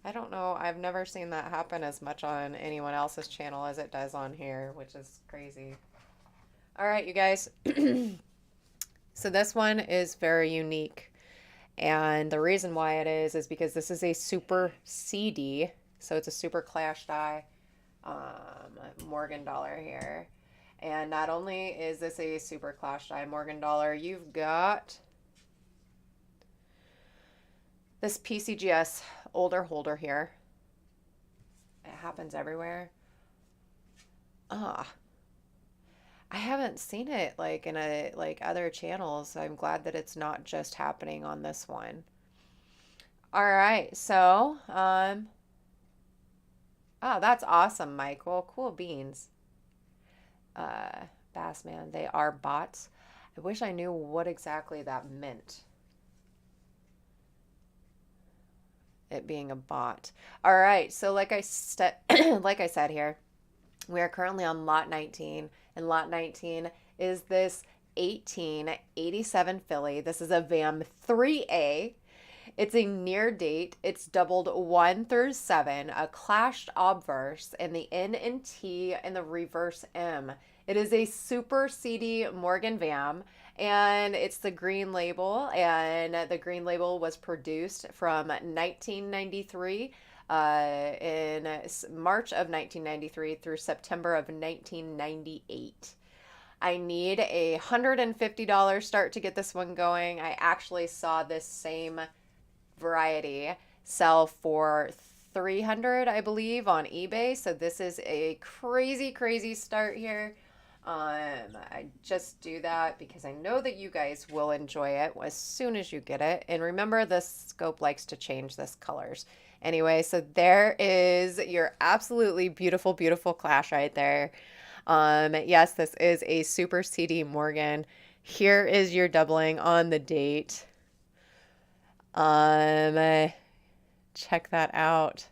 I don't know. I've never seen that happen as much on anyone else's channel as it does on here, which is crazy. All right, you guys. So this one is very unique. And the reason why it is because this is a super CD. So it's a super clash die. Morgan dollar here. And not only is this a super clash die Morgan dollar, you've got this PCGS older holder here. It happens everywhere. Ah, I haven't seen it like in a like other channels. So I'm glad that it's not just happening on this one. All right, so oh, that's awesome, Michael. Cool beans. Uh, Bassman, they are bots. I wish I knew what exactly that meant. It being a bot. All right, so like I said here, we are currently on lot 19, and lot 19 is this 1887 filly. This is a VAM 3A. It's a near date. It's doubled 1 through 7, a clashed obverse, and the N and T and the reverse M. It is a super CD Morgan VAM, and it's the green label. And the green label was produced from 1993 in March of 1993 through September of 1998. I need a $150 start to get this one going. I actually saw this same variety sell for 300, I believe, on eBay. So this is a crazy start here. I just do that because I know that you guys will enjoy it as soon as you get it. And remember, this scope likes to change this colors. Anyway, so there is your absolutely beautiful clash right there. Yes, this is a Super CD Morgan. Here is your doubling on the date. Check that out.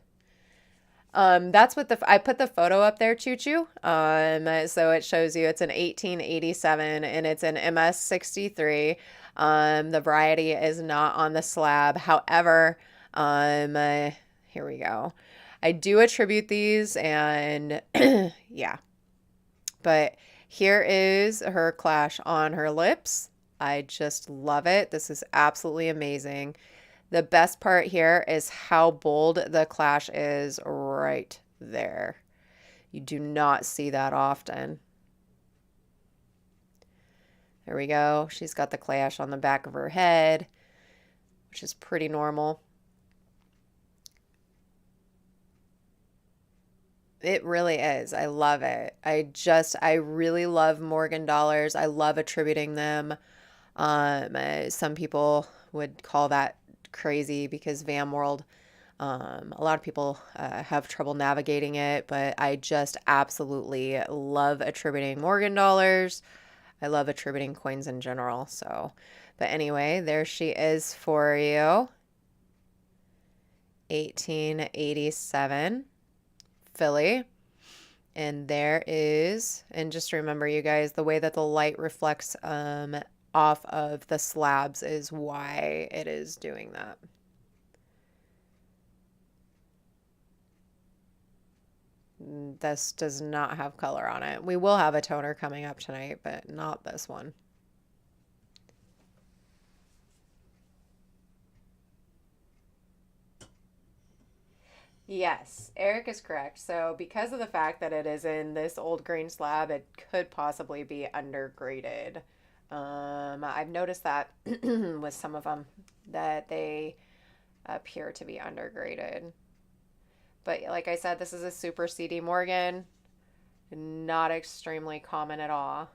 That's what I put the photo up there, Choo Choo. So it shows you it's an 1887 and it's an MS63. The variety is not on the slab. However, here we go. I do attribute these and yeah, but here is her clash on her lips. I just love it. This is absolutely amazing. The best part here is how bold the clash is right there. You do not see that often. There we go. She's got the clash on the back of her head, which is pretty normal. It really is. I love it. I really love Morgan dollars. I love attributing them. Some people would call that crazy because VAM World, a lot of people have trouble navigating it, but I just absolutely love attributing Morgan dollars. I love attributing coins in general. So, but anyway, there she is for you. 1887 filly. And there is, and just remember, you guys, the way that the light reflects off of the slabs is why it is doing that. This does not have color on it. We will have a toner coming up tonight, but not this one. Yes, Eric is correct. So because of the fact that it is in this old green slab, it could possibly be undergraded. I've noticed that with some of them that they appear to be undergraded. But like I said, this is a Super CD Morgan, not extremely common at all.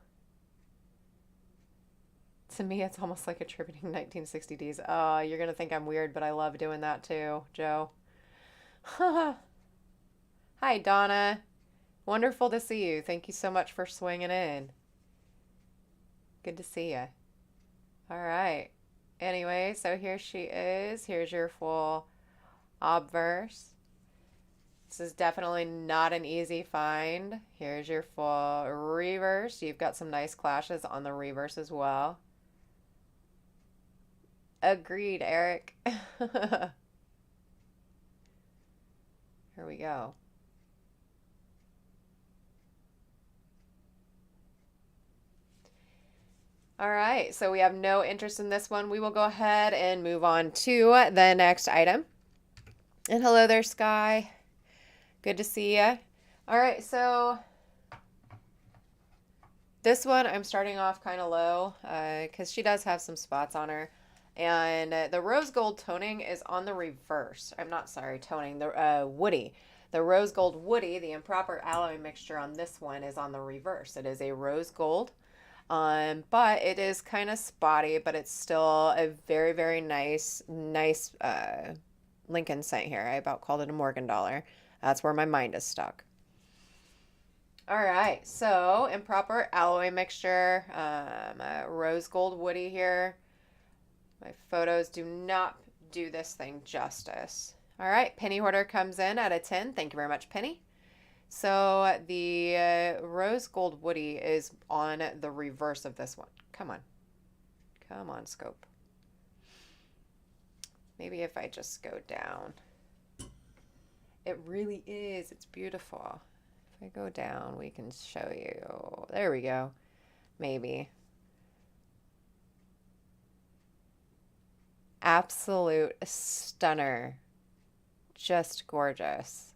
To me, it's almost like attributing 1960s. Oh, you're going to think I'm weird, but I love doing that too, Joe. Hi, Donna. Wonderful to see you. Thank you so much for swinging in. Good to see you. All right. Anyway, so here she is. Here's your full obverse. This is definitely not an easy find. Here's your full reverse. You've got some nice clashes on the reverse as well. Agreed, Eric. Here we go. All right, so we have no interest in this one. We will go ahead and move on to the next item. And hello there, Sky. Good to see you. All right, so this one I'm starting off kind of low because she does have some spots on her. And the rose gold toning is on the reverse. I'm not sorry, toning, the Woody. The rose gold woody, the improper alloy mixture on this one is on the reverse. It is a rose gold, but it is kind of spotty, but it's still a very, very nice Lincoln cent here. I about called it a Morgan dollar. That's where my mind is stuck. All right, so improper alloy mixture, rose gold woody here. My photos do not do this thing justice. All right, penny hoarder comes in at a 10. Thank you very much, Penny. So the rose gold woody is on the reverse of this one. Come on. Come on, scope. Maybe if I just go down. It really is. It's beautiful. If I go down, we can show you. There we go. Maybe. Absolute stunner. Just gorgeous.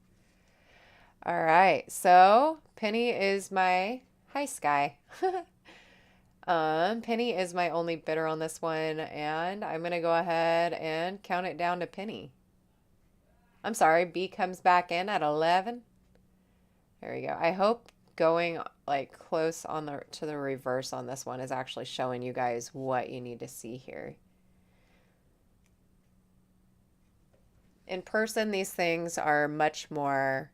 All right, so Penny is my, hi Sky. Penny is my only bidder on this one, and I'm gonna go ahead and count it down to Penny. I'm sorry, B comes back in at 11. There we go. I hope going like close on to the reverse on this one is actually showing you guys what you need to see here. In person, these things are much brighter.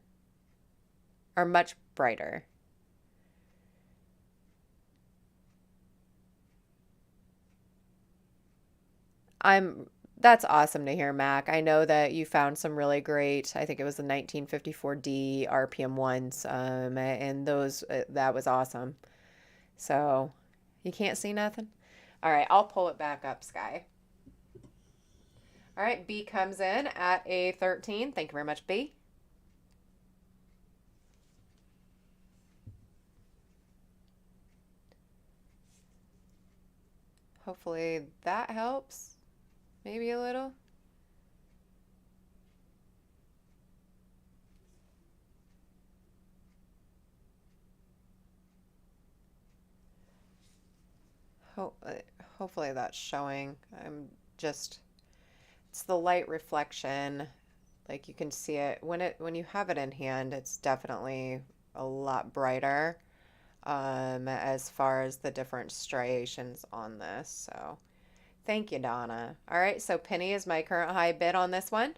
That's awesome to hear, Mac. I know that you found some really great, I think it was the 1954D RPM ones, and those, that was awesome. So, you can't see nothing? All right, I'll pull it back up, Sky. All right, B comes in at a 13. Thank you very much, B. Hopefully that helps. Maybe a little. Hopefully that's showing. It's the light reflection. Like you can see it when you have it in hand, it's definitely a lot brighter as far as the different striations on this. So thank you, Donna. All right, so Penny is my current high bid on this one.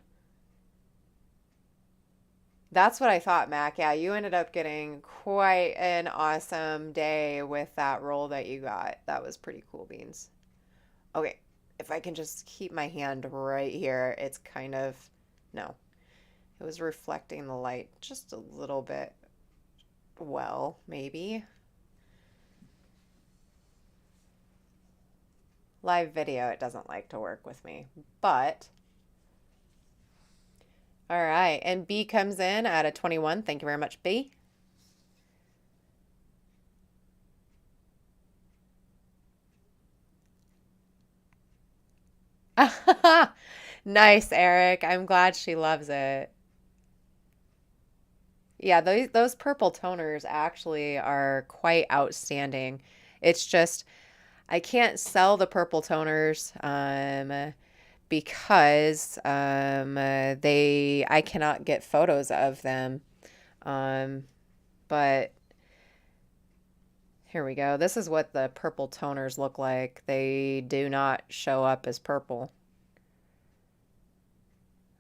That's what I thought, Mac. Yeah, you ended up getting quite an awesome day with that roll that you got. That was pretty cool beans. Okay, if I can just keep my hand right here, it's kind of, no, it was reflecting the light just a little bit well, maybe. Live video, it doesn't like to work with me, but all right. And B comes in at a 21. Thank you very much, B. Nice, Eric. I'm glad she loves it. Yeah, those purple toners actually are quite outstanding. It's just I can't sell the purple toners because I cannot get photos of them. But here we go. This is what the purple toners look like. They do not show up as purple.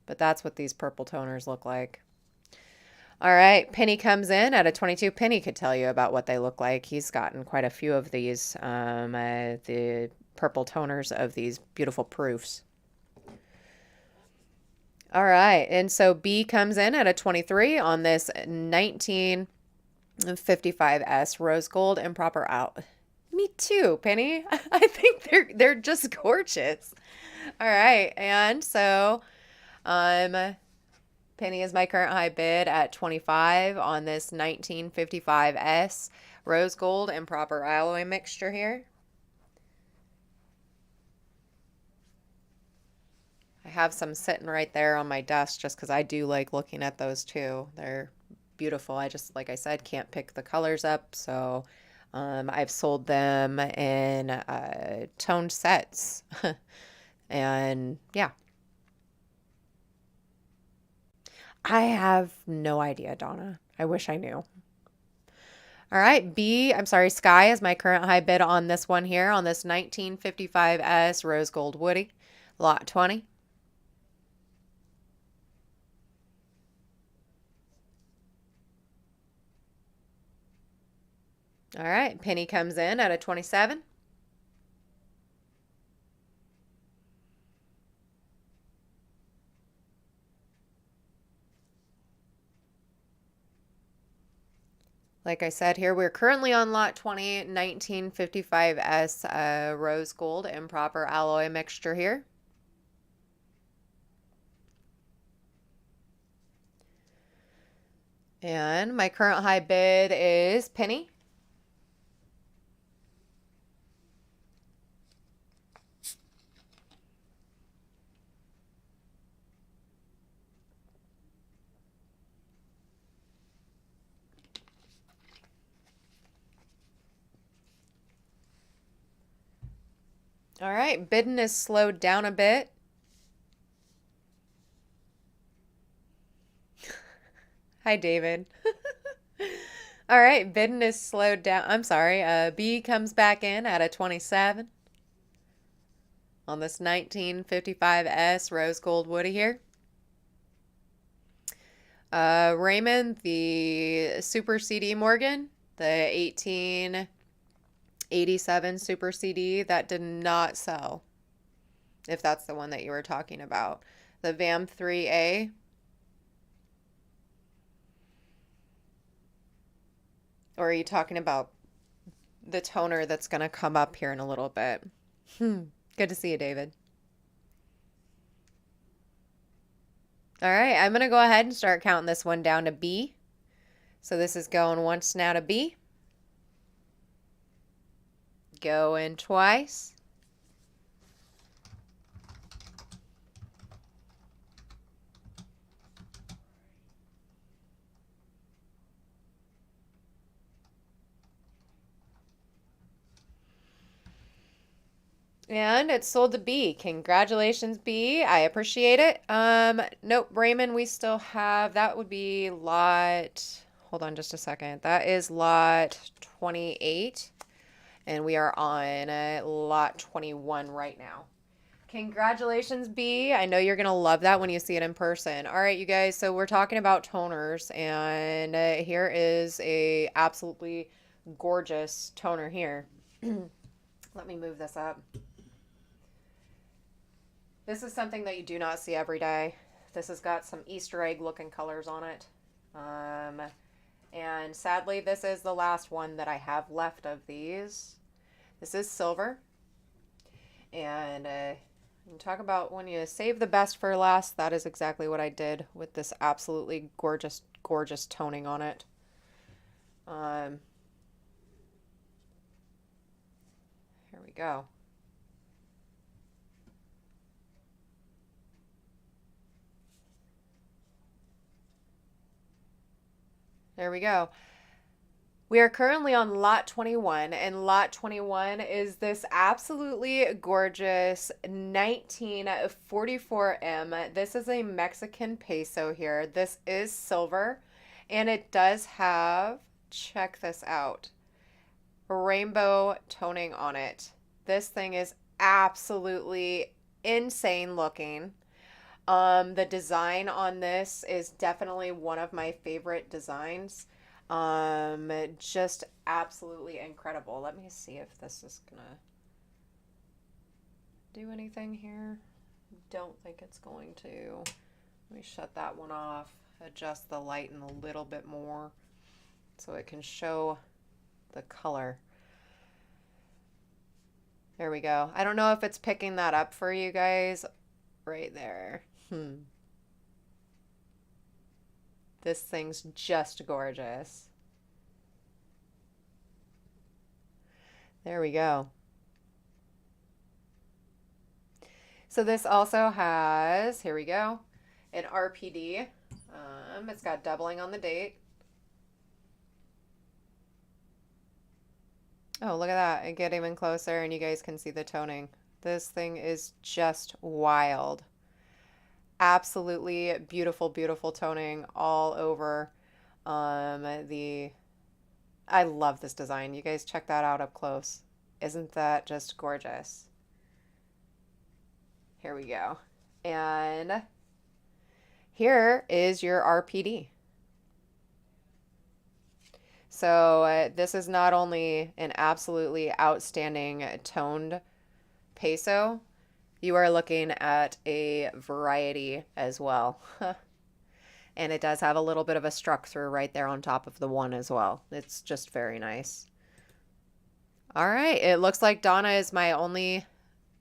But that's what these purple toners look like. All right, Penny comes in at a 22. Penny could tell you about what they look like. He's gotten quite a few of these, the purple toners of these beautiful proofs. All right, and so B comes in at a 23 on this 1955S rose gold improper out. Me too, Penny. I think they're just gorgeous. All right, and so Penny is my current high bid at 25 on this 1955S rose gold improper alloy mixture here. I have some sitting right there on my desk just because I do like looking at those too. They're beautiful. I just, like I said, can't pick the colors up. So I've sold them in toned sets. And yeah. I have no idea, Donna. I wish I knew. All right, Sky is my current high bid on this one here, on this 1955S Rose Gold Woody, lot 20. All right, Penny comes in at a 27. Like I said here, we're currently on lot 20, 1955S Rose Gold improper alloy mixture here. And my current high bid is Penny. All right, bidding is slowed down a bit. Hi, David. All right, bidding is slowed down. I'm sorry. B comes back in at a 27 on this 1955S Rose Gold Woody here. Raymond, the Super CD Morgan, the 1887 Super CD, that did not sell, if that's the one that you were talking about. The VAM 3A. Or are you talking about the toner that's going to come up here in a little bit? Good to see you, David. All right, I'm going to go ahead and start counting this one down to B. So this is going once now to B. Going twice. And it's sold to B. Congratulations, B. I appreciate it. Nope, Raymond, we still have, that would be lot, hold on just a second. That is lot 28. And we are on lot 21 right now. Congratulations, B. I know you're going to love that when you see it in person. All right, you guys, so we're talking about toners, and here is a absolutely gorgeous toner here. Let me move this up. This is something that you do not see every day. This has got some Easter egg looking colors on it. And sadly, this is the last one that I have left of these. This is silver. And talk about when you save the best for last, that is exactly what I did with this absolutely gorgeous, gorgeous toning on it. Here we go. There we go. We are currently on lot 21, and lot 21 is this absolutely gorgeous 1944M. This is a Mexican peso here. This is silver, and it does have, check this out, rainbow toning on it. This thing is absolutely insane looking. The design on this is definitely one of my favorite designs. Just absolutely incredible. Let me see if this is gonna do anything here. Don't think it's going to. Let me shut that one off, adjust the lighting a little bit more so it can show the color. There we go. I don't know if it's picking that up for you guys right there. This thing's just gorgeous. There we go. So this also has, here we go, an RPD. It's got doubling on the date. Oh, look at that. I get even closer and you guys can see the toning. This thing is just wild. Absolutely beautiful, beautiful toning all over the I love this design. You guys check that out up close. Isn't that just gorgeous? Here we go. And here is your RPD. So this is not only an absolutely outstanding toned peso, you are looking at a variety as well. And it does have a little bit of a struck through right there on top of the one as well. It's just very nice. All right, it looks like Donna is my only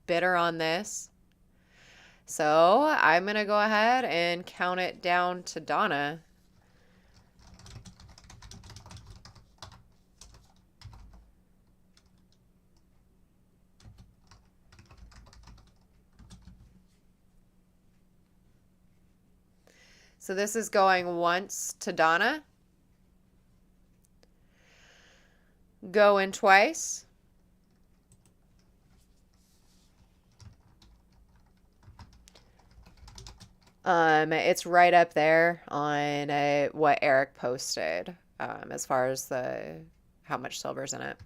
bidder on this. So I'm going to go ahead and count it down to Donna. So this is going once to Donna. Going twice. It's right up there on what Eric posted as far as the how much silver's in it.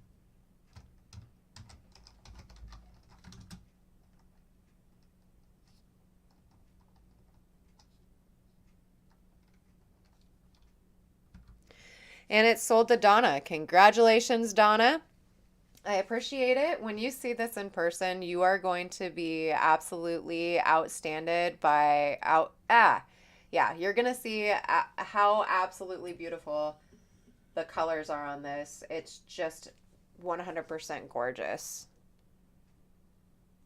And it's sold to Donna. Congratulations, Donna. I appreciate it. When you see this in person, you are going to be absolutely outstanded by yeah, you're going to see how absolutely beautiful the colors are on this. It's just 100% gorgeous.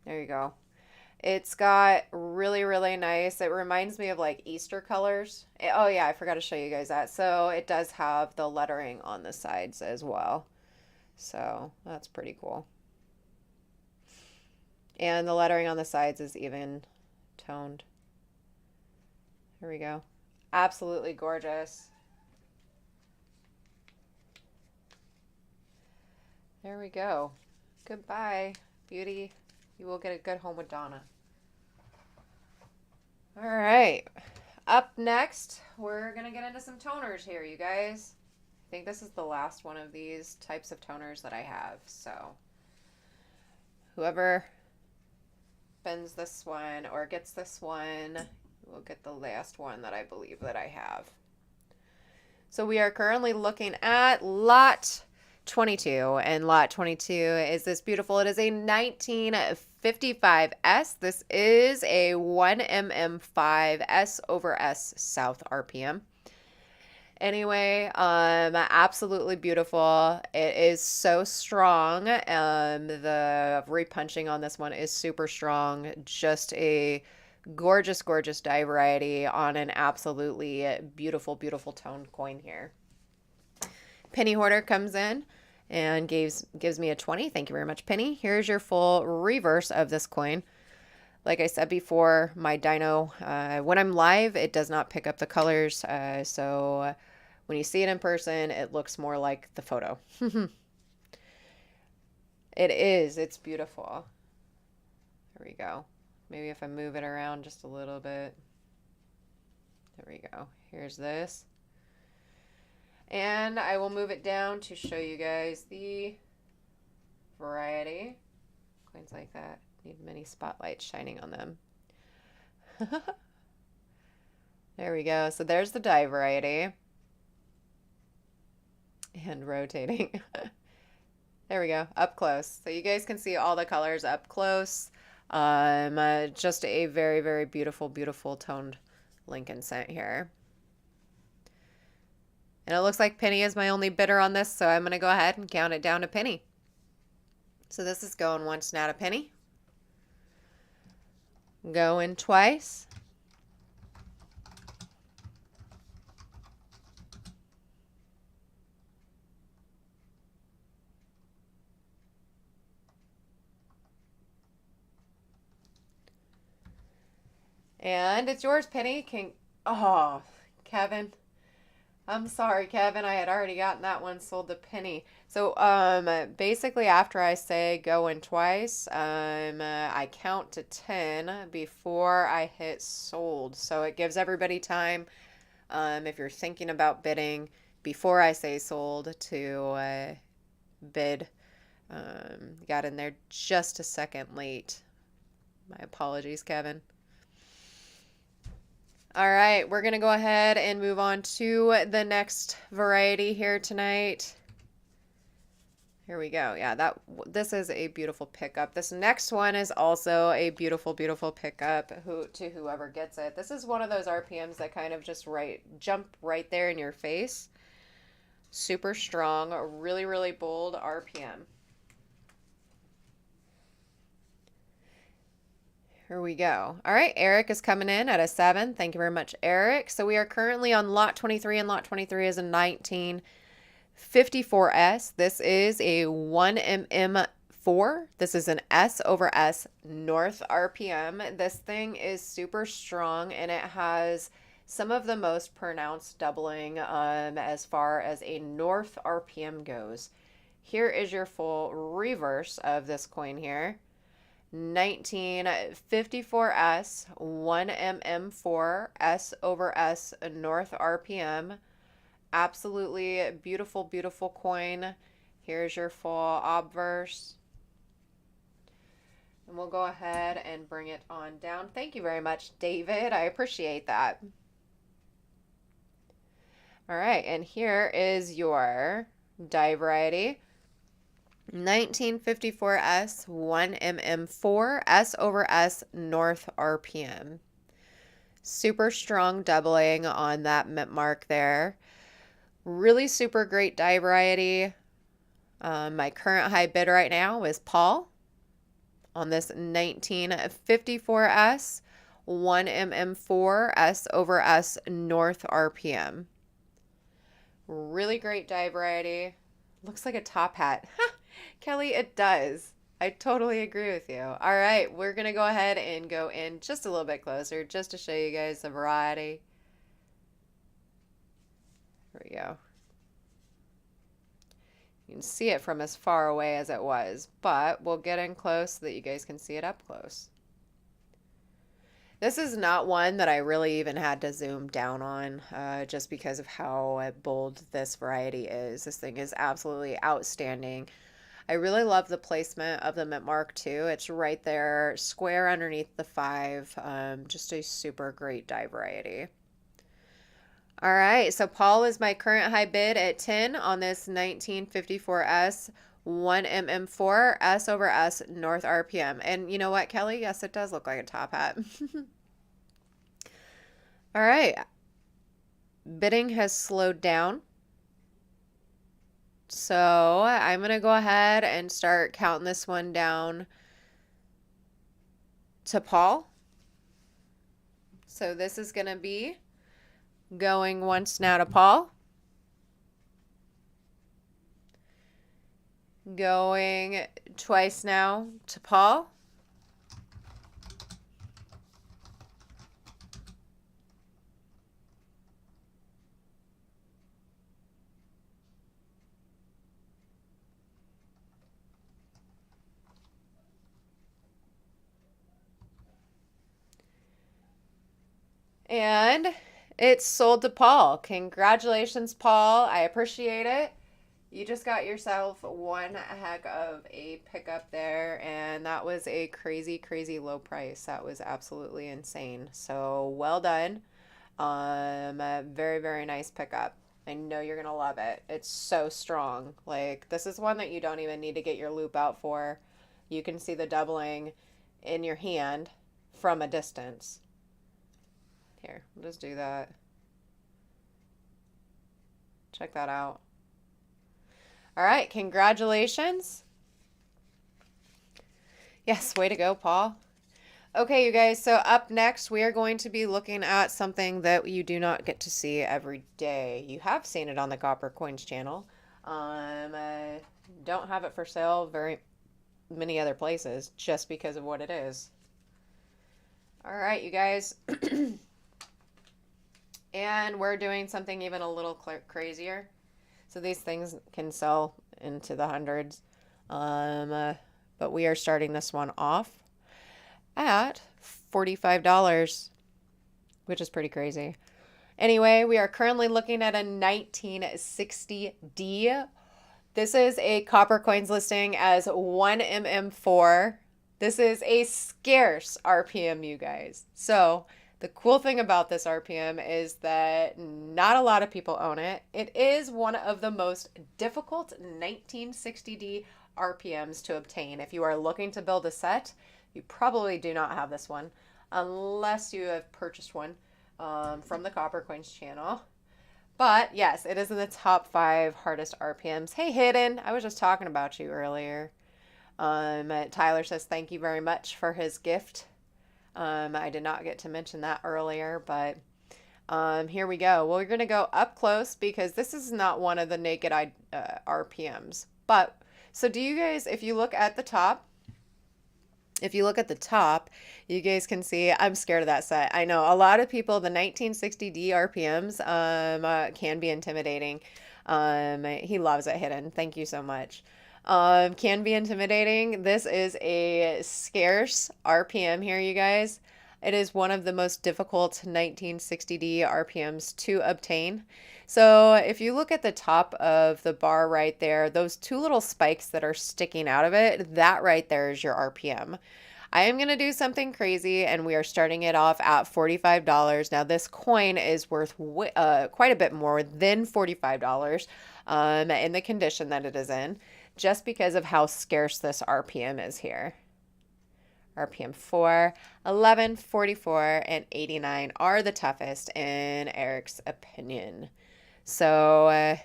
There you go. It's got really, really nice. It reminds me of like Easter colors. Oh, yeah, I forgot to show you guys that. So it does have the lettering on the sides as well. So that's pretty cool. And the lettering on the sides is even toned. There we go. Absolutely gorgeous. There we go. Goodbye, beauty. You will get a good home with Donna. All right. Up next, we're going to get into some toners here, you guys. I think this is the last one of these types of toners that I have. So whoever spends this one or gets this one will get the last one that I believe that I have. So we are currently looking at lot 22, and lot 22 is this beautiful. It is a 1955S. This is a 1mm5 S over S South RPM. Anyway, absolutely beautiful. It is so strong. The repunching on this one is super strong. Just a gorgeous, gorgeous die variety on an absolutely beautiful, beautiful toned coin here. Penny Hoarder comes in and gives me a 20. Thank you very much, Penny. Here's your full reverse of this coin. Like I said before, my dyno, when I'm live, it does not pick up the colors. So when you see it in person, it looks more like the photo. It is. It's beautiful. There we go. Maybe if I move it around just a little bit. There we go. Here's this. And I will move it down to show you guys the variety. Coins like that need many spotlights shining on them. There we go. So there's the die variety. And rotating. There we go. Up close. So you guys can see all the colors up close. Just a very, very beautiful, beautiful toned Lincoln cent here. And it looks like Penny is my only bidder on this, so I'm going to go ahead and count it down to Penny. So this is going once now to Penny. Going twice. And it's yours, Penny. Oh, Kevin. I'm sorry, Kevin. I had already gotten that one sold to Penny. So, basically, after I say go in twice, I count to 10 before I hit sold. So it gives everybody time, if you're thinking about bidding before I say sold, to bid. Got in there just a second late. My apologies, Kevin. All right, we're going to go ahead and move on to the next variety here tonight. Here we go. Yeah, this is a beautiful pickup. This next one is also a beautiful, beautiful pickup to whoever gets it. This is one of those RPMs that kind of just jump right there in your face. Super strong, really, really bold RPM. Here we go. All right, Eric is coming in at a 7. Thank you very much, Eric. So we are currently on lot 23, and lot 23 is a 1954S. This is a 1mm4. This is an S over S North RPM. This thing is super strong, and it has some of the most pronounced doubling as far as a North RPM goes. Here is your full reverse of this coin here. 1954S 1mm4 S over S North RPM. Absolutely beautiful, beautiful coin. Here's your full obverse. And we'll go ahead and bring it on down. Thank you very much, David. I appreciate that. All right, and here is your die variety. 1954S 1mm4 S over S North RPM. Super strong doubling on that mint mark there. Really super great die variety. My current high bid right now is Paul on this 1954S 1mm4 S over S North RPM. Really great die variety. Looks like a top hat. Kelly, it does. I totally agree with you. All right, we're going to go ahead and go in just a little bit closer just to show you guys the variety. Here we go. You can see it from as far away as it was, but we'll get in close so that you guys can see it up close. This is not one that I really even had to zoom down on just because of how bold this variety is. This thing is absolutely outstanding. I really love the placement of the mint mark too. It's right there, square underneath the 5. Just a super great die variety. All right, so Paul is my current high bid at 10 on this 1954S 1mm4 S over S North RPM. And you know what, Kelly? Yes, it does look like a top hat. All right. Bidding has slowed down. So I'm going to go ahead and start counting this one down to Paul. So this is going to be going once now to Paul. Going twice now to Paul. And it's sold to Paul. Congratulations, Paul. I appreciate it. You just got yourself one heck of a pickup there, and that was a crazy, crazy low price. That was absolutely insane. So well done. A very, very nice pickup. I know you're gonna love it. It's so strong. Like, this is one that you don't even need to get your loop out for. You can see the doubling in your hand from a distance. Here, we'll just do that. Check that out. All right, congratulations. Yes, way to go, Paul. Okay, you guys, so up next, we are going to be looking at something that you do not get to see every day. You have seen it on the Coppercoins channel. I don't have it for sale very many other places just because of what it is. All right, you guys. And we're doing something even a little crazier. So these things can sell into the hundreds. Um, uh, but we are starting this one off at $45, which is pretty crazy. Anyway, we are currently looking at a 1960D. This is a Coppercoins listing as 1mm4. This is a scarce RPM, you guys. So the cool thing about this RPM is that not a lot of people own it. It is one of the most difficult 1960D RPMs to obtain. If you are looking to build a set, you probably do not have this one unless you have purchased one from the Coppercoins channel. But yes, it is in the top 5 hardest RPMs. Hey, Hidden, I was just talking about you earlier. Tyler says thank you very much for his gift. I did not get to mention that earlier, but here we go. Well, we're going to go up close because this is not one of the naked eye RPMs. But so do you guys, if you look at the top, you guys can see I'm scared of that set. I know a lot of people, the 1960D RPMs can be intimidating. He loves it, Hidden. Thank you so much. Can be intimidating. This is a scarce RPM here, you guys. It is one of the most difficult 1960D RPMs to obtain. So if you look at the top of the bar right there, those 2 little spikes that are sticking out of it, that right there is your RPM. I am going to do something crazy, and we are starting it off at $45. Now, this coin is worth quite a bit more than $45 in the condition that it is in, just because of how scarce this RPM is here. RPM 4, 11, 44, and 89 are the toughest in Eric's opinion. So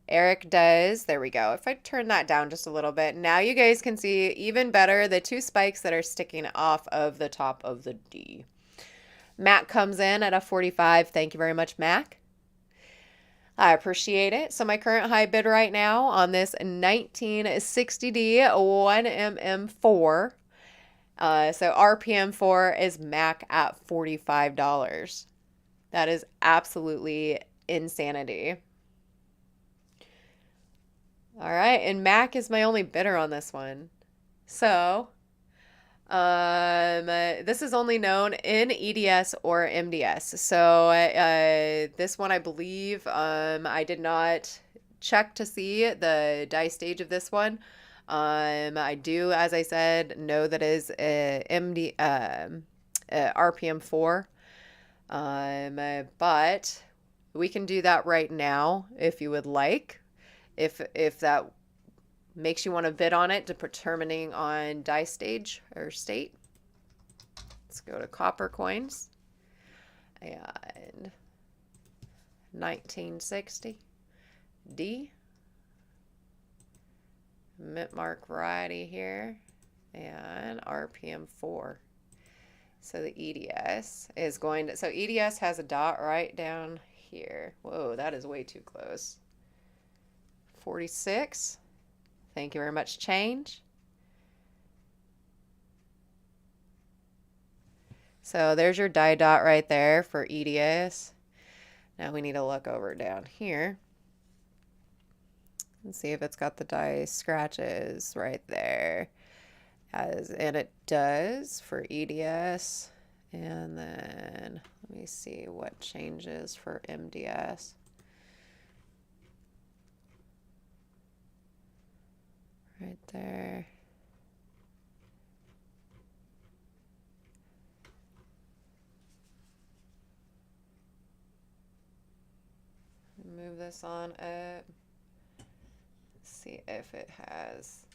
Eric does, there we go. If I turn that down just a little bit, now you guys can see even better the 2 spikes that are sticking off of the top of the D. Mac comes in at a 45. Thank you very much, Mac. I appreciate it. So my current high bid right now on this 1960D 1mm4. So RPM 4 is Mac at $45. That is absolutely insanity. All right, and Mac is my only bidder on this one. So, this is only known in EDS or MDS. So, this one, I believe, I did not check to see the die stage of this one. I do, as I said, know that is RPM 4. But we can do that right now if you would like. If that makes you want to bid on it, determining on die stage or state. Let's go to Coppercoins and 1960 D. Mint mark variety here and RPM 4. So the EDS is going to, so EDS has a dot right down here. Whoa, that is way too close. 46. Thank you very much, change. So there's your die dot right there for EDS. Now we need to look over down here and see if it's got the die scratches right there. And it does for EDS. And then let me see what changes for MDS. Right there. Move this on up. See if it has.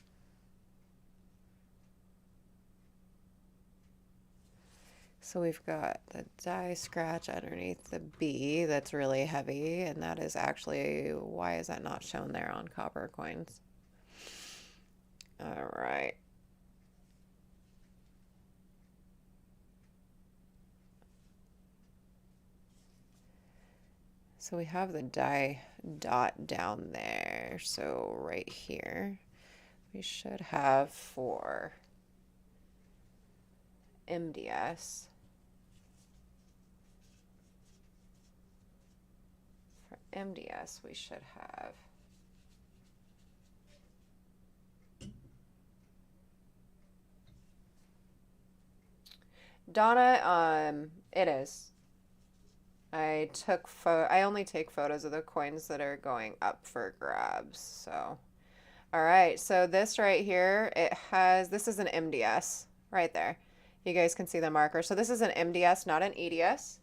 So we've got the die scratch underneath the B that's really heavy, and that is actually, why is that not shown there on Coppercoins? All right. So we have the die dot down there. So right here, we should have for MDS. MDS we should have. Donna, it is. I only take photos of the coins that are going up for grabs. So, all right. So this right here, this is an MDS right there. You guys can see the marker. So this is an MDS, not an EDS.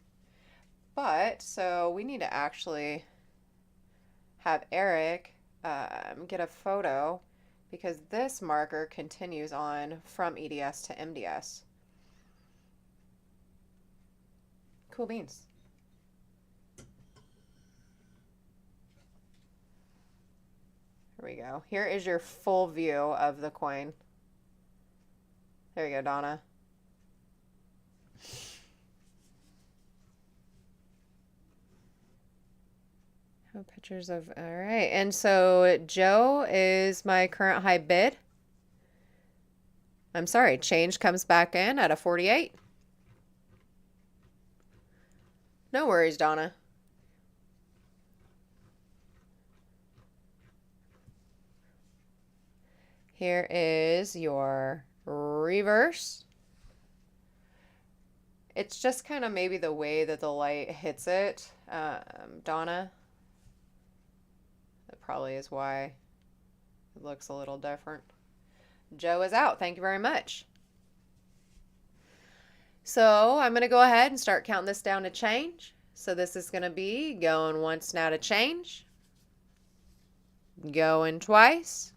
But, so we need to actually have Eric get a photo because this marker continues on from EDS to MDS. Cool beans. Here we go. Here is your full view of the coin. There you go, Donna. No pictures of, all right. And so Joe is my current high bid. I'm sorry, change comes back in at a 48. No worries, Donna. Here is your reverse. It's just kind of maybe the way that the light hits it, Donna. That probably is why it looks a little different. Joe is out. Thank you very much. So I'm going to go ahead and start counting this down to change. So this is going to be going once now to change. Going twice.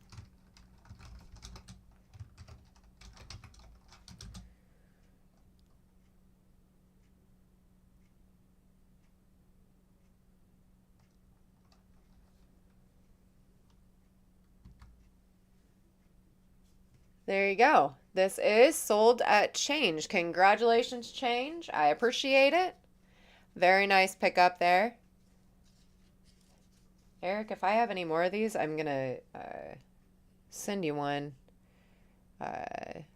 There you go. This is sold at change. Congratulations, change. I appreciate it. Very nice pickup there. Eric, if I have any more of these, I'm going to send you one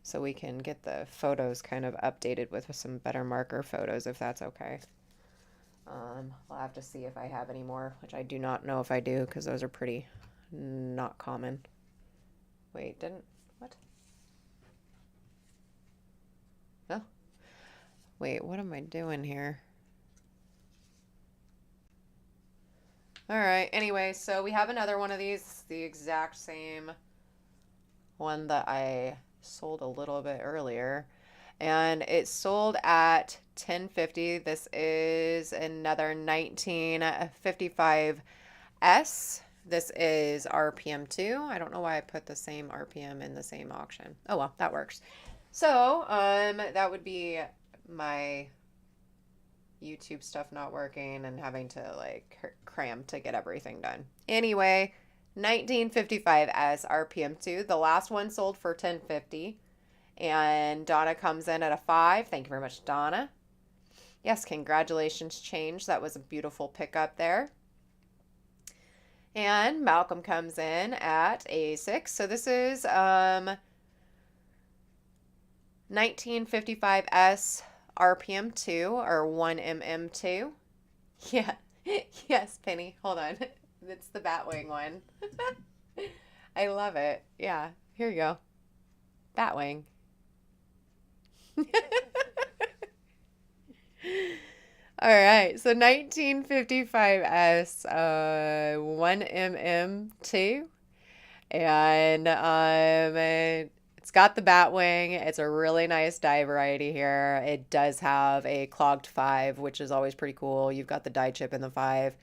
so we can get the photos kind of updated with some better marker photos, if that's okay. I'll have to see if I have any more, which I do not know if I do because those are pretty not common. Wait, what? Oh. Wait, what am I doing here? All right, anyway, so we have another one of these, the exact same one that I sold a little bit earlier. And it sold at $10.50. This is another 1955S. This is RPM 2. I don't know why I put the same RPM in the same auction. Oh well, that works. So, that would be my YouTube stuff not working and having to like cram to get everything done. Anyway, 1955S RPM 2. The last one sold for $10.50. And Donna comes in at a 5. Thank you very much, Donna. Yes, congratulations, change. That was a beautiful pickup there. And Malcolm comes in at a 6. So this is 1955S RPM 2 or 1mm2. Yeah. Yes, Penny. Hold on. It's the Batwing one. I love it. Yeah. Here you go. Batwing. All right, so 1955S 1mm2, and it's got the Batwing. It's a really nice die variety here. It does have a clogged 5, which is always pretty cool. You've got the die chip in the 5.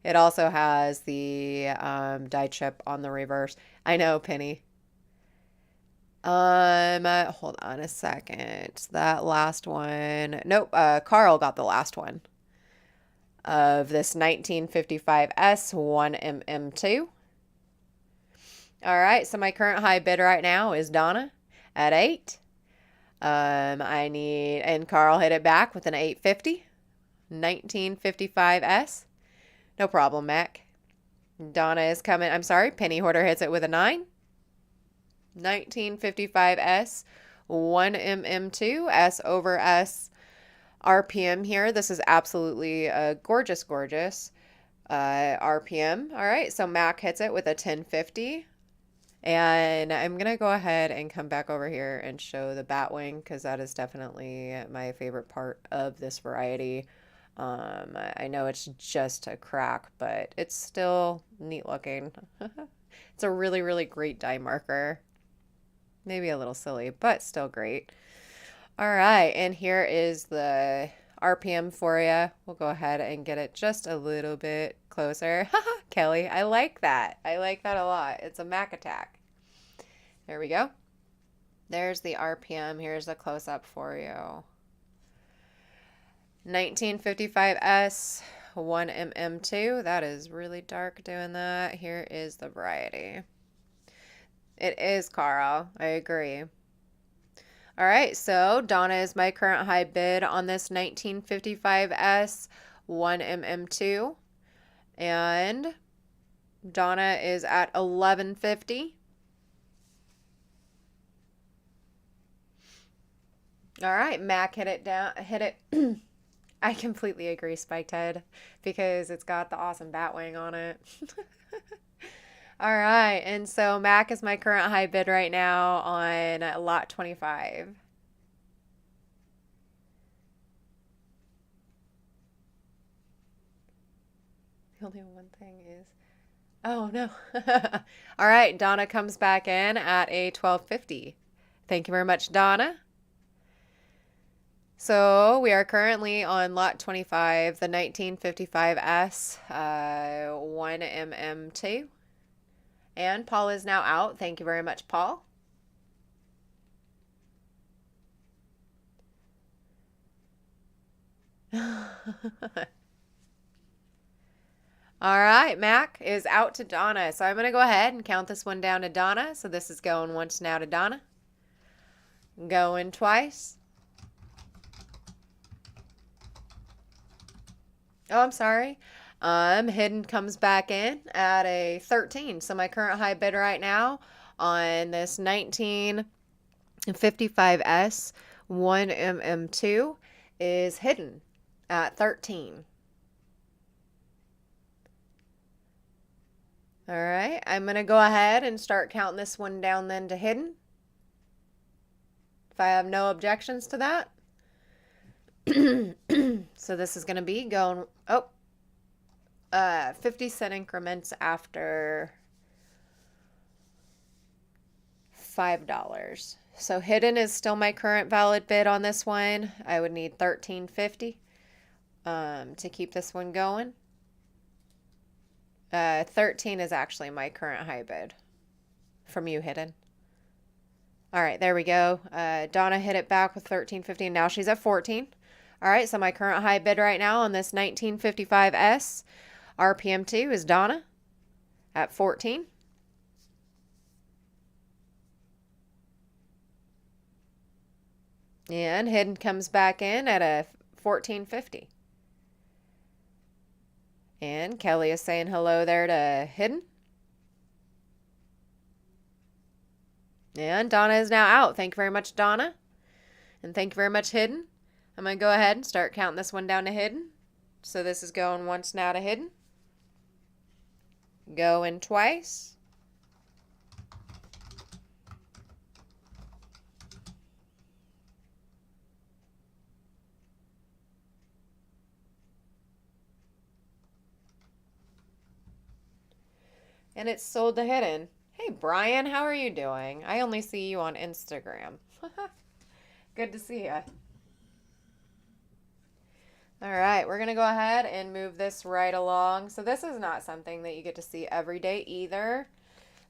It also has the die chip on the reverse. I know, Penny. Hold on a second. That last one. Nope, Carl got the last one of this 1955S 1mm2. All right, so my current high bid right now is Donna at 8. And Carl hit it back with an 850. 1955S. No problem, Mac. Donna is coming. I'm sorry, Penny Hoarder hits it with a 9. 1955S 1mm2 S over S RPM here. This is absolutely gorgeous, gorgeous. RPM. All right, so Mac hits it with a 1050. And I'm going to go ahead and come back over here and show the Batwing because that is definitely my favorite part of this variety. I know it's just a crack, but it's still neat looking. It's a really, really great die marker. Maybe a little silly, but still great. All right, and here is the RPM for you. We'll go ahead and get it just a little bit closer. Kelly, I like that. I like that a lot. It's a Mac attack. There we go. There's the RPM. Here's a close-up for you. 1955S, 1mm2. That is really dark doing that. Here is the variety. It is, Carl. I agree. All right, so Donna is my current high bid on this 1955S 1mm2. And Donna is at $11.50. All right, Mac hit it. I completely agree, Spiked Head, because it's got the awesome Batwing on it. All right, and so Mac is my current high bid right now on lot 25. The only one thing is, oh no. All right, Donna comes back in at a 12.50. Thank you very much, Donna. So we are currently on lot 25, the 1955S 1mm2. And Paul is now out. Thank you very much, Paul. All right, Mac is out to Donna. So I'm going to go ahead and count this one down to Donna. So this is going once now to Donna. Going twice. Oh, I'm sorry. Hidden comes back in at a 13. So my current high bid right now on this 1955S 1mm2 is Hidden at 13. All right, I'm going to go ahead and start counting this one down then to Hidden. If I have no objections to that. So this is going to be going, 50-cent increments after $5. So Hidden is still my current valid bid on this one. I would need $13.50 to keep this one going. 13 is actually my current high bid from you, Hidden. All right, there we go. Donna hit it back with $13.50. Now she's at 14. All right, so my current high bid right now on this 1955S RPM2 is Donna at 14. And Hidden comes back in at a $14.50. And Kelly is saying hello there to Hidden. And Donna is now out. Thank you very much, Donna. And thank you very much, Hidden. I'm going to go ahead and start counting this one down to Hidden. So this is going once now to Hidden. Going twice. And it's sold to Hidden. Hey, Brian, how are you doing? I only see you on Instagram. Good to see you. All right, we're going to go ahead and move this right along. So this is not something that you get to see every day either.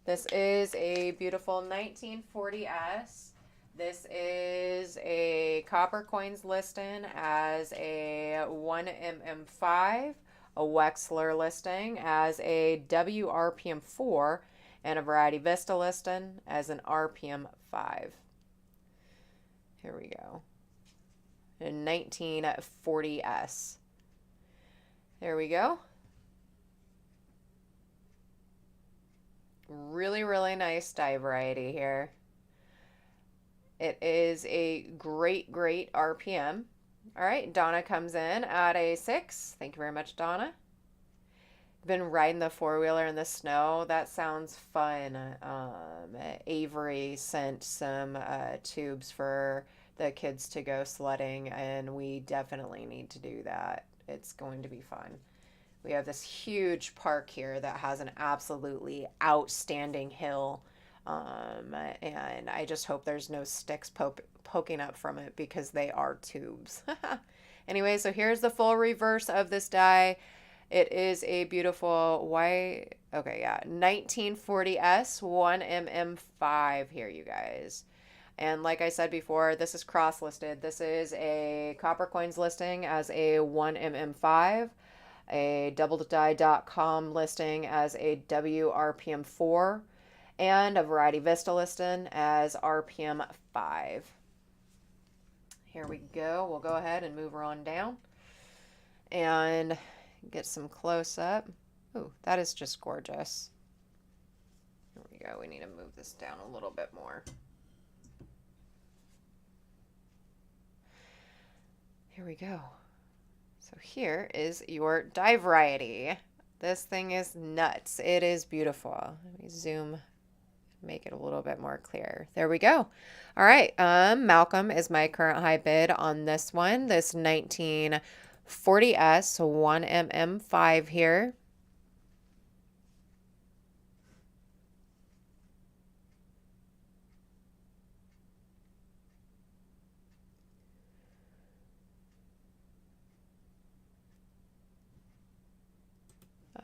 This is a beautiful 1940S. This is a Coppercoins listing as a 1mm5, a Wexler listing as a WRPM4, and a Variety Vista listing as an RPM5. Here we go. A 1940S. There we go. Really, really nice die variety here. It is a great, great RPM. All right, Donna comes in at a 6. Thank you very much, Donna. been riding the four-wheeler in the snow. That sounds fun. Avery sent some tubes for the kids to go sledding, and we definitely need to do that. It's going to be fun. We have this huge park here that has an absolutely outstanding hill. And I just hope there's no sticks poking up from it because they are tubes. Anyway, so here's the full reverse of this die. It is a beautiful white, okay, yeah, 1940S 1mm5 here, you guys. And like I said before, this is cross-listed. This is a Coppercoins listing as a 1mm5, a doubledie.com listing as a WRPM4, and a Variety Vista listing as RPM 5. Here we go. We'll go ahead and move her on down and get some close up. Ooh, that is just gorgeous. Here we go. We need to move this down a little bit more. Here we go. So here is your die variety. This thing is nuts. It is beautiful. Let me zoom, make it a little bit more clear. There we go. All right. Malcolm is my current high bid on this one. This 1940S 1mm5 here.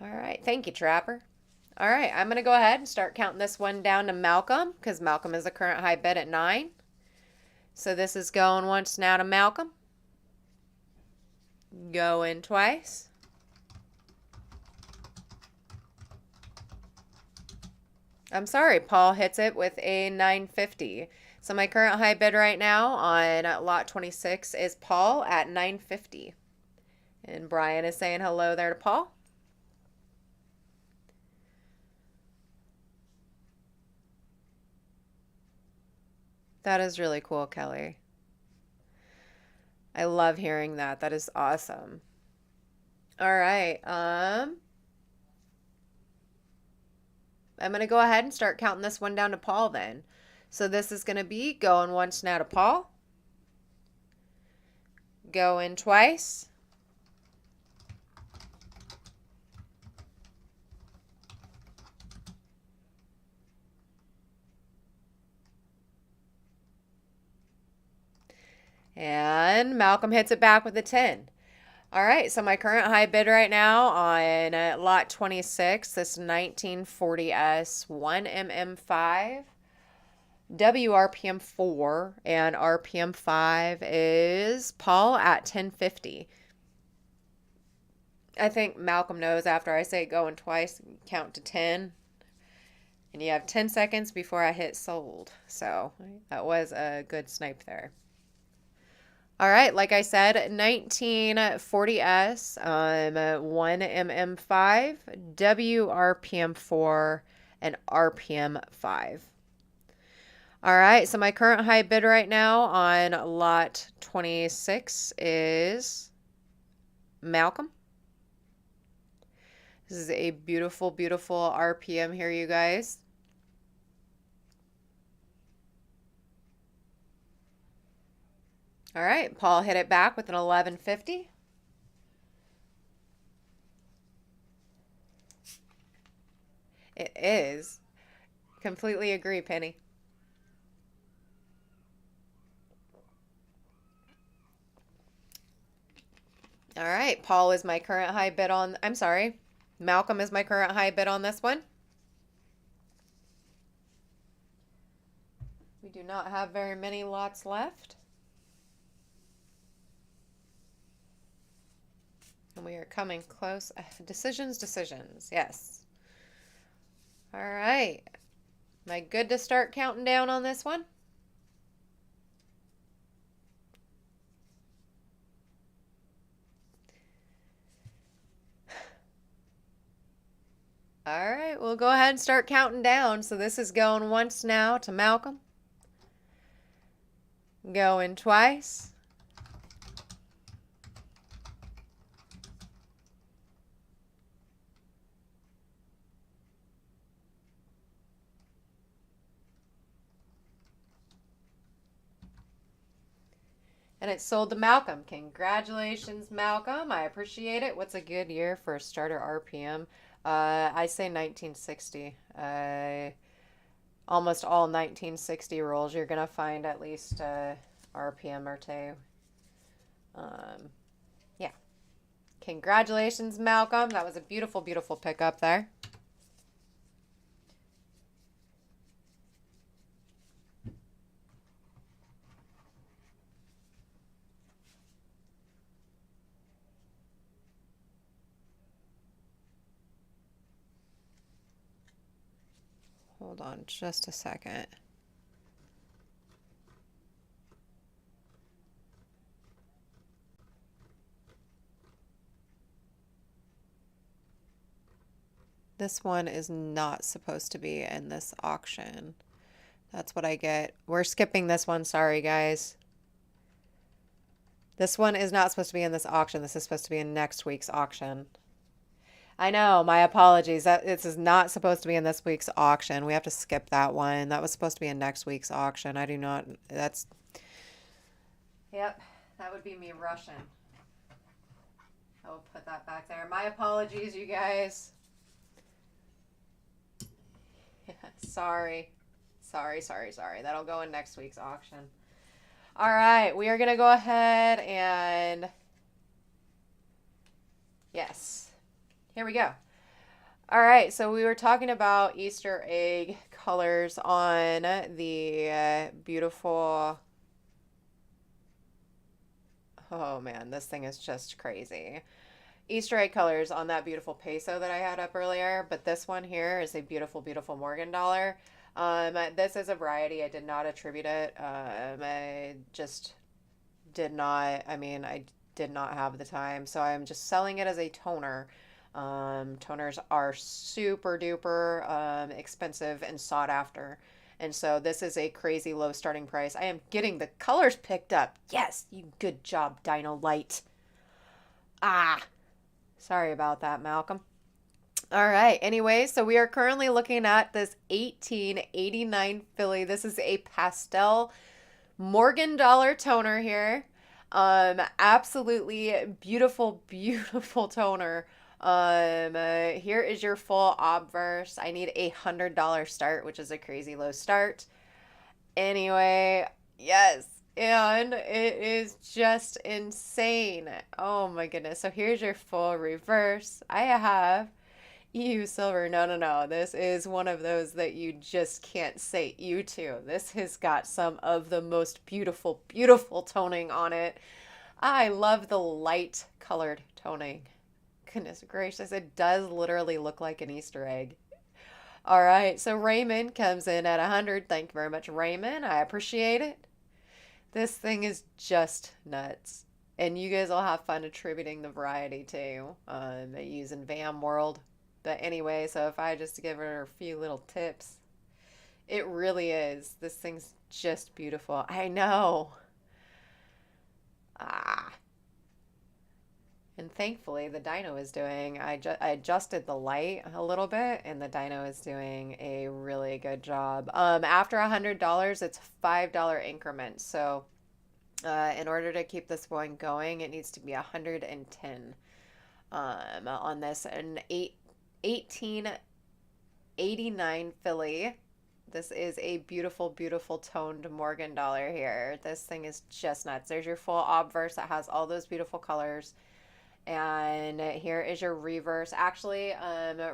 All right. Thank you, Trapper. All right. I'm going to go ahead and start counting this one down to Malcolm because Malcolm is the current high bid at 9. So this is going once now to Malcolm. Going twice. I'm sorry, Paul hits it with a 950. So my current high bid right now on lot 26 is Paul at 950. And Brian is saying hello there to Paul. That is really cool, Kelly. I love hearing that. That is awesome. All right. I'm going to go ahead and start counting this one down to Paul then. So this is going to be going once now to Paul. Going twice. And Malcolm hits it back with a 10. All right, so my current high bid right now on lot 26, this 1940S 1mm5, WRPM 4, and RPM 5 is Paul at 1050. I think Malcolm knows after I say going twice, count to 10. And you have 10 seconds before I hit sold. So that was a good snipe there. All right, like I said, 1940S 1mm5, WRPM 4, and RPM 5. All right, so my current high bid right now on lot 26 is Malcolm. This is a beautiful, beautiful RPM here, you guys. All right, Paul hit it back with an 1150. It is. Completely agree, Penny. All right, Paul is my current high bid on, I'm sorry, Malcolm is my current high bid on this one. We do not have very many lots left. And we are coming close. Decisions, yes. All right. Am I good to start counting down on this one? All right, we'll go ahead and start counting down. So this is going once now to Malcolm. Going twice. And it sold to Malcolm. Congratulations, Malcolm. I appreciate it. What's a good year for a starter RPM? I say 1960. Almost all 1960 rolls, you're going to find at least a RPM or two. Yeah. Congratulations, Malcolm. That was a beautiful, beautiful pickup there. Hold on just a second. This one is not supposed to be in this auction. That's what I get. We're skipping this one. Sorry, guys. This one is not supposed to be in this auction. This is supposed to be in next week's auction. I know. My apologies. This is not supposed to be in this week's auction. We have to skip that one. That was supposed to be in next week's auction. I do not. That's. Yep. That would be me rushing. I will put that back there. My apologies, you guys. Sorry. Sorry. That'll go in next week's auction. All right. We are going to go ahead and... Yes. Here we go. All right. So we were talking about Easter egg colors on the beautiful... Oh, man. This thing is just crazy. Easter egg colors on that beautiful peso that I had up earlier, but this one here is a beautiful, beautiful Morgan dollar. This is a variety. I did not attribute it. I just did not, I did not have the time, so I'm just selling it as a toner. Toners are super duper expensive and sought after. And so this is a crazy low starting price. I am getting the colors picked up. Yes, you good job, Dino Light. Sorry about that, Malcolm. All right. Anyway, so we are currently looking at this 1889 Philly. This is a pastel Morgan dollar toner here. Absolutely beautiful, beautiful toner. Here is your full obverse. I need a $100 start, which is a crazy low start. Anyway, yes. And it is just insane. Oh my goodness. So here's your full reverse. I have EU silver. No. This is one of those that you just can't say you to. This has got some of the most beautiful, beautiful toning on it. I love the light colored toning. Goodness gracious. It does literally look like an Easter egg. All right. So Raymond comes in at 100. Thank you very much, Raymond. I appreciate it. This thing is just nuts. And you guys will have fun attributing the variety too. Using VAM World. But anyway, so if I just give her a few little tips, it really is. This thing's just beautiful. I know. And thankfully, the dyno is doing, I adjusted the light a little bit, and the dyno is doing a really good job. After $100, it's $5 increments. So in order to keep this one going, it needs to be 110 on this. An 1889 Philly. This is a beautiful, beautiful toned Morgan dollar here. This thing is just nuts. There's your full obverse that has all those beautiful colors. And here is your reverse. Actually,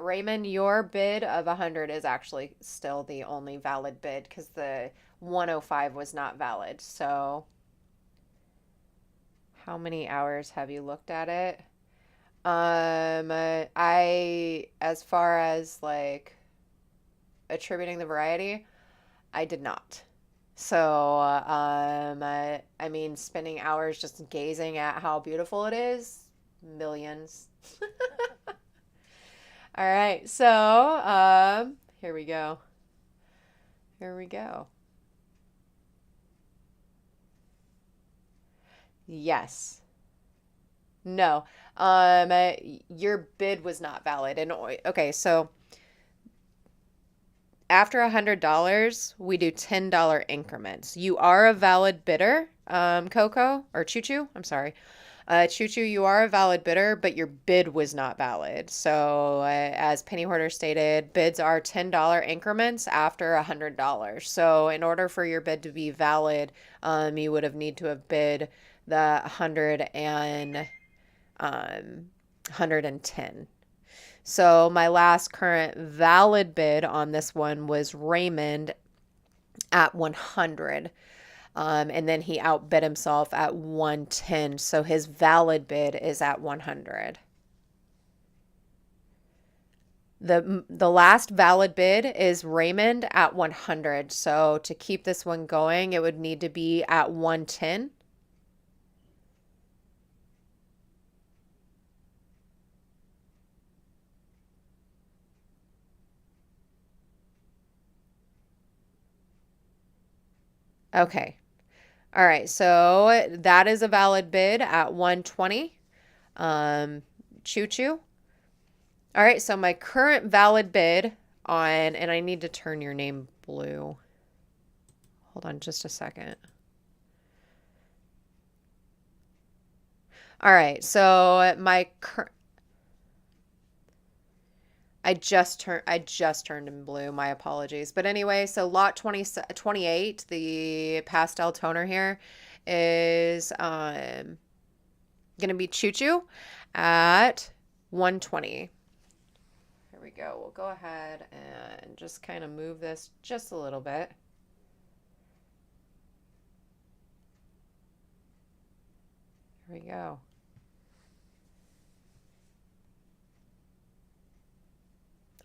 Raymond, your bid of 100 is actually still the only valid bid because the 105 was not valid. So how many hours have you looked at it? As far as like attributing the variety, I did not. So, spending hours just gazing at how beautiful it is, millions. All right, so here we go. Yes. No. Your bid was not valid. And okay, so after $100, we do $10 increments. You are a valid bidder, Coco, or Choo Choo. I'm sorry. Choo Choo, you are a valid bidder, but your bid was not valid. So, as Penny Hoarder stated, bids are $10 increments after $100. So, in order for your bid to be valid, you would have need to have bid the 110. So my last current valid bid on this one was Raymond at 100. And then he outbid himself at 110. So his valid bid is at 100. The last valid bid is Raymond at 100. So to keep this one going, it would need to be at 110. Okay. All right. So that is a valid bid at 120. Choo Choo. All right. So my current valid bid on, and I need to turn your name blue. Hold on just a second. All right. So my I just turned in blue. My apologies. But anyway, so lot 28, the pastel toner here is going to be Choo Choo at 120. Here we go. We'll go ahead and just kind of move this just a little bit. Here we go.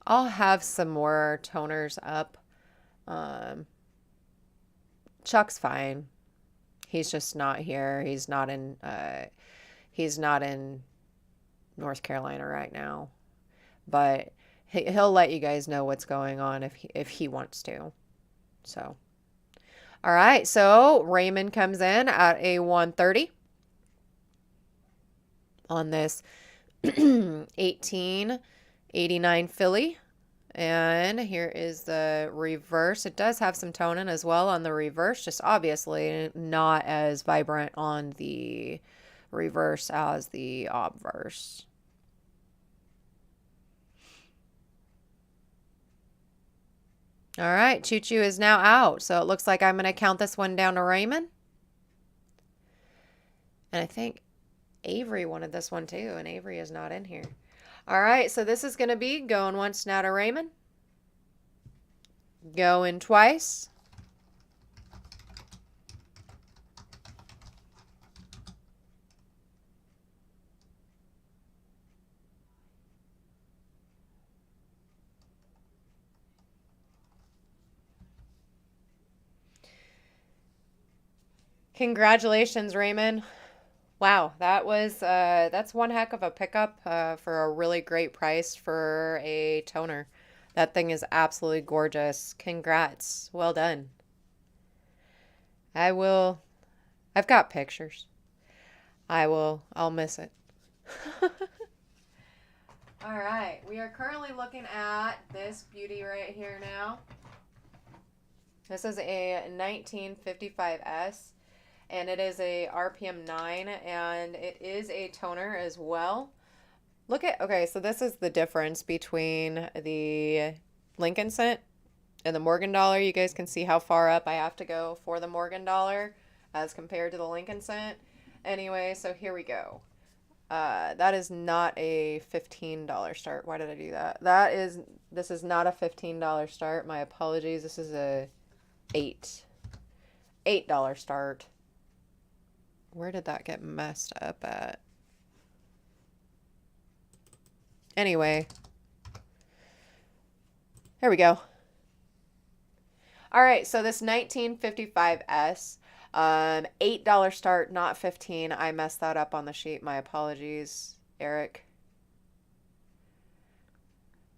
I'll have some more toners up. Chuck's fine. He's just not here. He's not in North Carolina right now. But he'll let you guys know what's going on if he wants to. So, all right. So Raymond comes in at a 130 on this 1889 Philly. And here is the reverse. It does have some toning as well on the reverse, just obviously not as vibrant on the reverse as the obverse. All right, Choo Choo is now out. So it looks like I'm going to count this one down to Raymond. And I think Avery wanted this one too, and Avery is not in here. All right, so this is going to be going once now to Raymond. Going twice. Congratulations, Raymond. Wow, that's one heck of a pickup for a really great price for a toner. That thing is absolutely gorgeous. Congrats. Well done. I've got pictures. I'll miss it. All right, we are currently looking at this beauty right here now. This is a 1955S. And it is a RPM 9, and it is a toner as well. Okay, so this is the difference between the Lincoln cent and the Morgan dollar. You guys can see how far up I have to go for the Morgan dollar as compared to the Lincoln cent. Anyway, so here we go. That is not a $15 start. Why did I do that? This is not a $15 start. My apologies. This is a $8 start. Where did that get messed up at? Anyway. There we go. All right, so this 1955S, $8 start, not 15. I messed that up on the sheet. My apologies, Eric.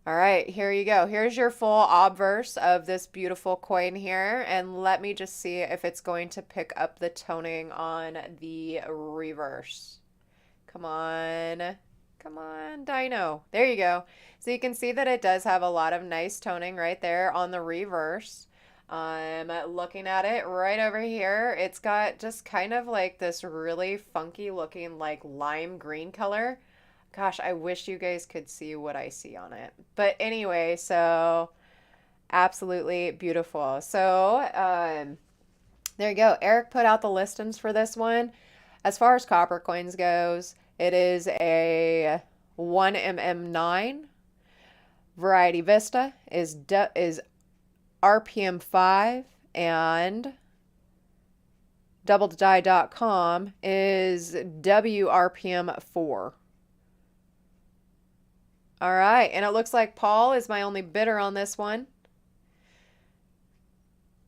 All right, here you go. Here's your full obverse of this beautiful coin here. And let me just see if it's going to pick up the toning on the reverse. Come on. Come on, Dino. There you go. So you can see that it does have a lot of nice toning right there on the reverse. I'm looking at it right over here. It's got just kind of like this really funky looking like lime green color. Gosh, I wish you guys could see what I see on it. But anyway, so absolutely beautiful. So there you go. Eric put out the listings for this one. As far as Coppercoins goes, it is a 1mm9. Variety Vista is RPM 5, and DoubleTheDie.com is WRPM 4. All right, and it looks like Paul is my only bidder on this one.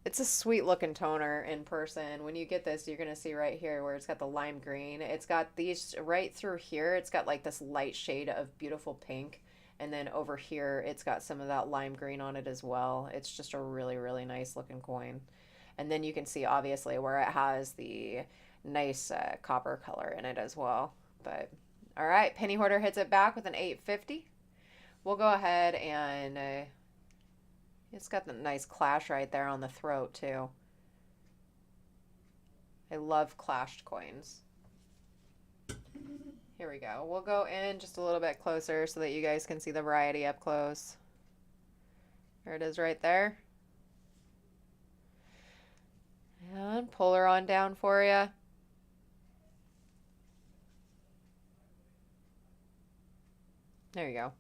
It's a sweet looking toner in person. When you get this, you're going to see right here where it's got the lime green. It's got these right through here. It's got like this light shade of beautiful pink. And then over here, it's got some of that lime green on it as well. It's just a really, really nice looking coin. And then you can see obviously where it has the nice copper color in it as well. But all right, Penny Hoarder hits it back with an 850. We'll go ahead and it's got the nice clash right there on the throat too. I love clashed coins. Here we go. We'll go in just a little bit closer so that you guys can see the variety up close. There it is right there. And pull her on down for you. There you go.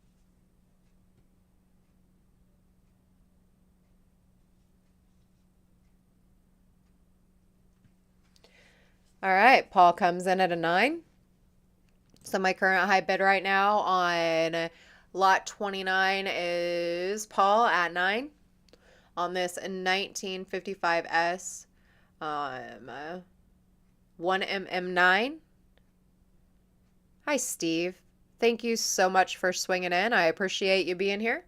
All right, Paul comes in at a 9. So my current high bid right now on lot 29 is Paul at 9 on this 1955S 1mm9. Hi, Steve. Thank you so much for swinging in. I appreciate you being here.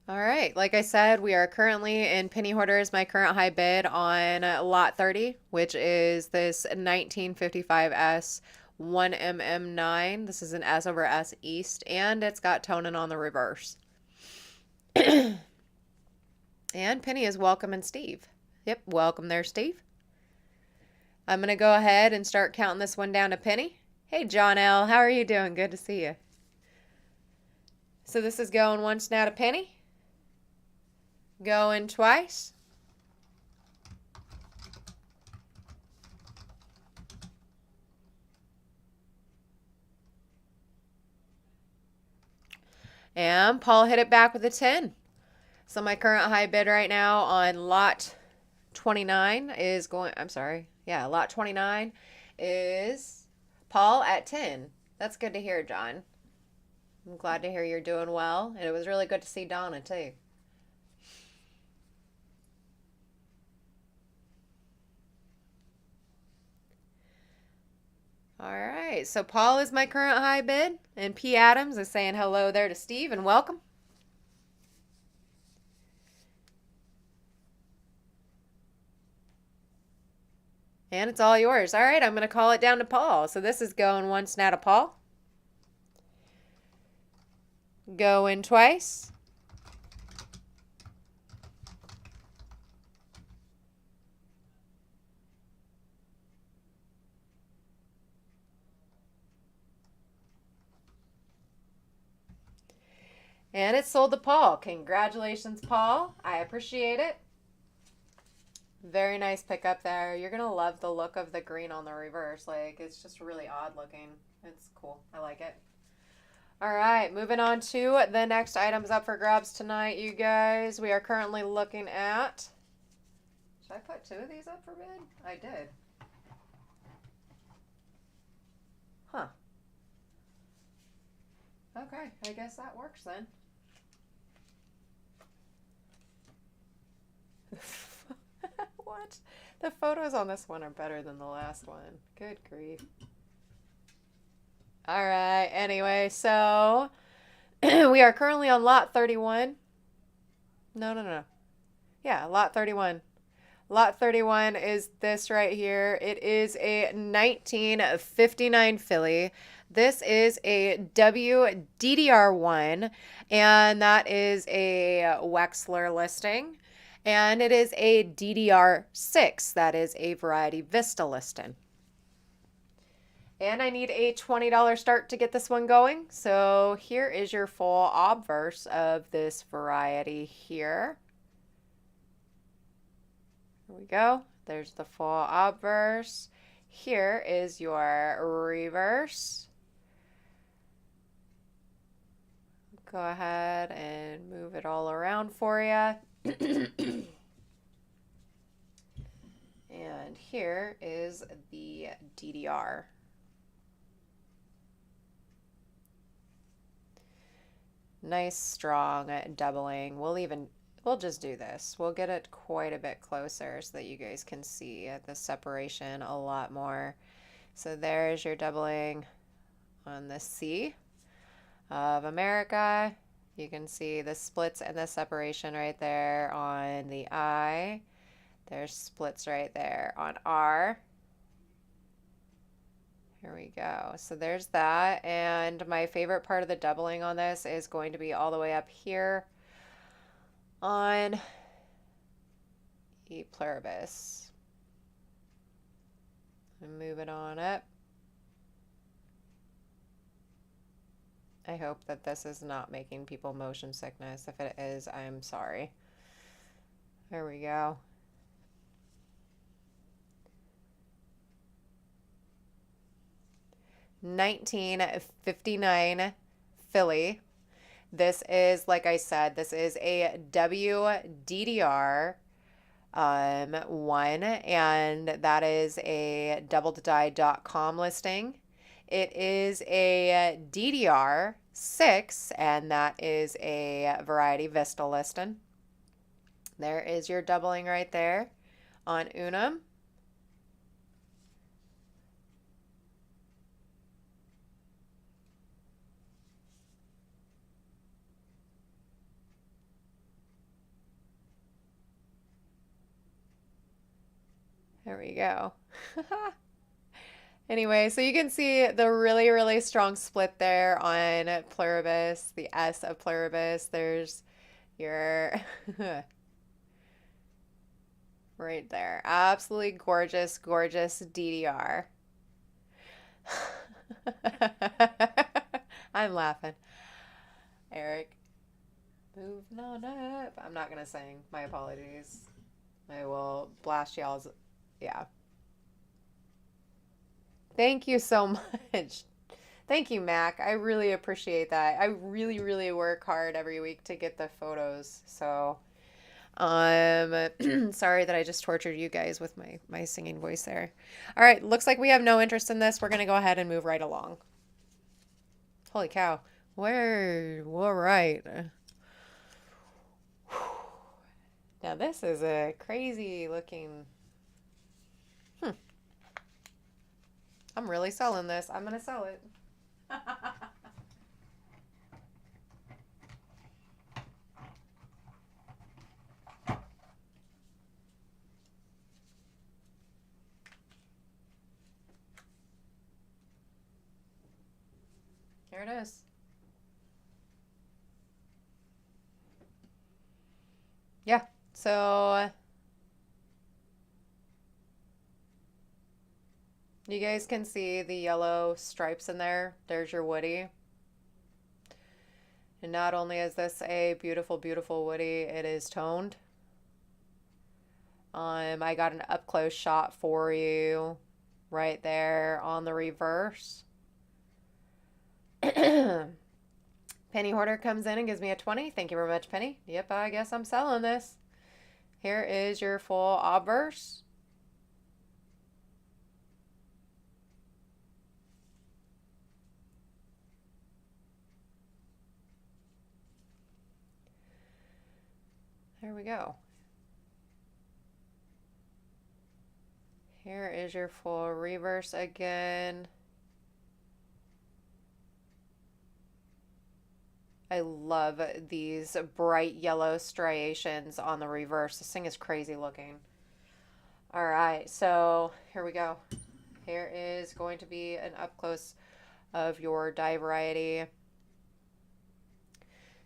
All right, like I said, we are currently in Penny Hoarders. My current high bid on lot 30, which is this 1955S 1mm9. This is an S over S East, and it's got toning on the reverse. And Penny is welcoming Steve. Yep, welcome there, Steve. I'm going to go ahead and start counting this one down to Penny. Hey, John L., how are you doing? Good to see you. So this is going once now to Penny. Going twice. And Paul hit it back with a 10. So my current high bid right now on lot 29 is going, I'm sorry. Yeah, lot 29 is Paul at 10. That's good to hear, John. I'm glad to hear you're doing well. And it was really good to see Donna, too. All right, so Paul is my current high bid, and P. Adams is saying hello there to Steve and welcome. And it's all yours. All right, I'm going to call it down to Paul. So this is going once now to Paul. Going twice. And it's sold to Paul. Congratulations, Paul. I appreciate it. Very nice pickup there. You're going to love the look of the green on the reverse. Like, it's just really odd looking. It's cool. I like it. All right, moving on to the next items up for grabs tonight, you guys. We are currently looking at... Should I put 2 of these up for bid? I did. Huh. Okay, I guess that works then. What? The photos on this one are better than the last one. Good grief. All right, anyway, so We are currently on lot 31. No, no, no. Yeah, lot 31. Lot 31 is this right here. It is a 1959 Philly. This is a WDDR1, and that is a Wexler listing. And it is a DDR6, that is a Variety Vista listing. And I need a $20 start to get this one going. So here is your full obverse of this variety here. Here we go. There's the full obverse. Here is your reverse. Go ahead and move it all around for you. And here is the DDR. Nice strong doubling. We'll just do this. We'll get it quite a bit closer so that you guys can see the separation a lot more. So there's your doubling on the C of America. You can see the splits and the separation right there on the I. There's splits right there on R. Here we go. So there's that. And my favorite part of the doubling on this is going to be all the way up here on E pluribus. And move it on up. I hope that this is not making people motion sickness. If it is, I'm sorry. There we go. $19.59 Philly. This is, like I said, this is a WDDR 1, and that is a doubledie.com listing. It is a DDR 6, and that is a Variety Vista listing. There is your doubling right there on Unum. There we go. Anyway, so you can see the really, really strong split there on pluribus, the S of pluribus. There's your right there. Absolutely gorgeous, gorgeous DDR. I'm laughing. Eric, moving on up. I'm not going to sing. My apologies. I will blast y'all's. Yeah. Thank you so much. Thank you, Mac. I really appreciate that. I really, really work hard every week to get the photos. So, sorry that I just tortured you guys with my singing voice there. All right, looks like we have no interest in this. We're going to go ahead and move right along. Holy cow. All right. Now this is a crazy looking. I'm really selling this. I'm going to sell it. Here it is. Yeah, so you guys can see the yellow stripes in there. There's your Woody. And not only is this a beautiful, beautiful Woody, it is toned. I got an up close shot for you right there on the reverse. Penny Hoarder comes in and gives me a 20. Thank you very much, Penny. Yep, I guess I'm selling this. Here is your full obverse. There we go. Here is your full reverse again. I love these bright yellow striations on the reverse. This thing is crazy looking. All right, so here we go. Here is going to be an up close of your die variety.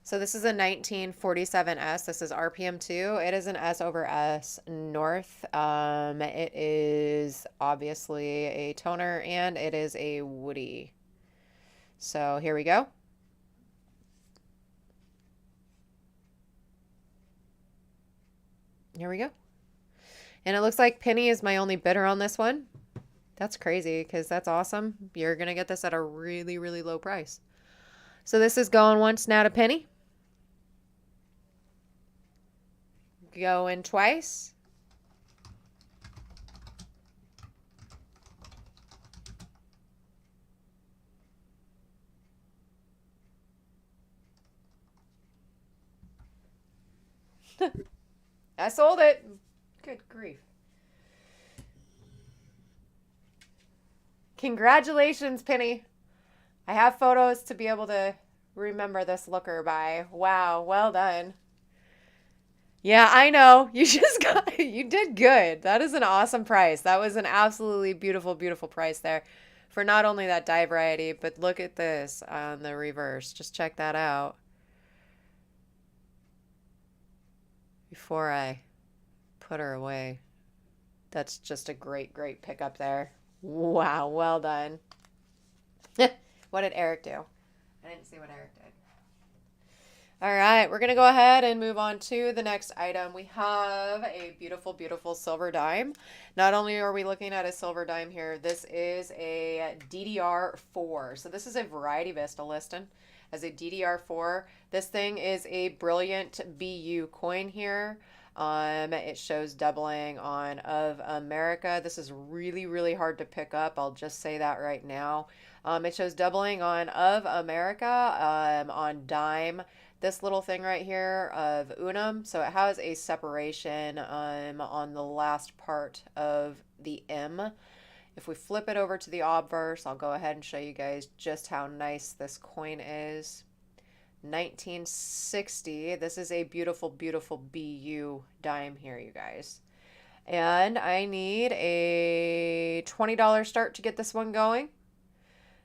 So this is a 1947S. This is RPM2. It is an S over S North. It is obviously a toner and it is a woody. So here we go. Here we go. And it looks like Penny is my only bidder on this one. That's crazy because that's awesome. You're going to get this at a really, really low price. So this is going once, not a penny. Going twice. I sold it. Good grief. Congratulations, Penny. I have photos to be able to remember this looker by. Wow, well done. Yeah, I know. You just got, you did good. That is an awesome price. That was an absolutely beautiful, beautiful price there for not only that die variety, but look at this on the reverse. Just check that out. Before I put her away. That's just a great, great pickup there. Wow, well done. What did Eric do? I didn't see what Eric did. All right, we're going to go ahead and move on to the next item. We have a beautiful, beautiful silver dime. Not only are we looking at a silver dime here, this is a DDR4. So this is a Variety Vista listing as a DDR4. This thing is a brilliant BU coin here. It shows doubling on of America. This is really, really hard to pick up. I'll just say that right now. It shows doubling on of America on dime. This little thing right here of unum. So it has a separation on the last part of the M. If we flip it over to the obverse, I'll go ahead and show you guys just how nice this coin is. 1960. This is a beautiful, beautiful BU dime here, you guys. And I need a $20 start to get this one going.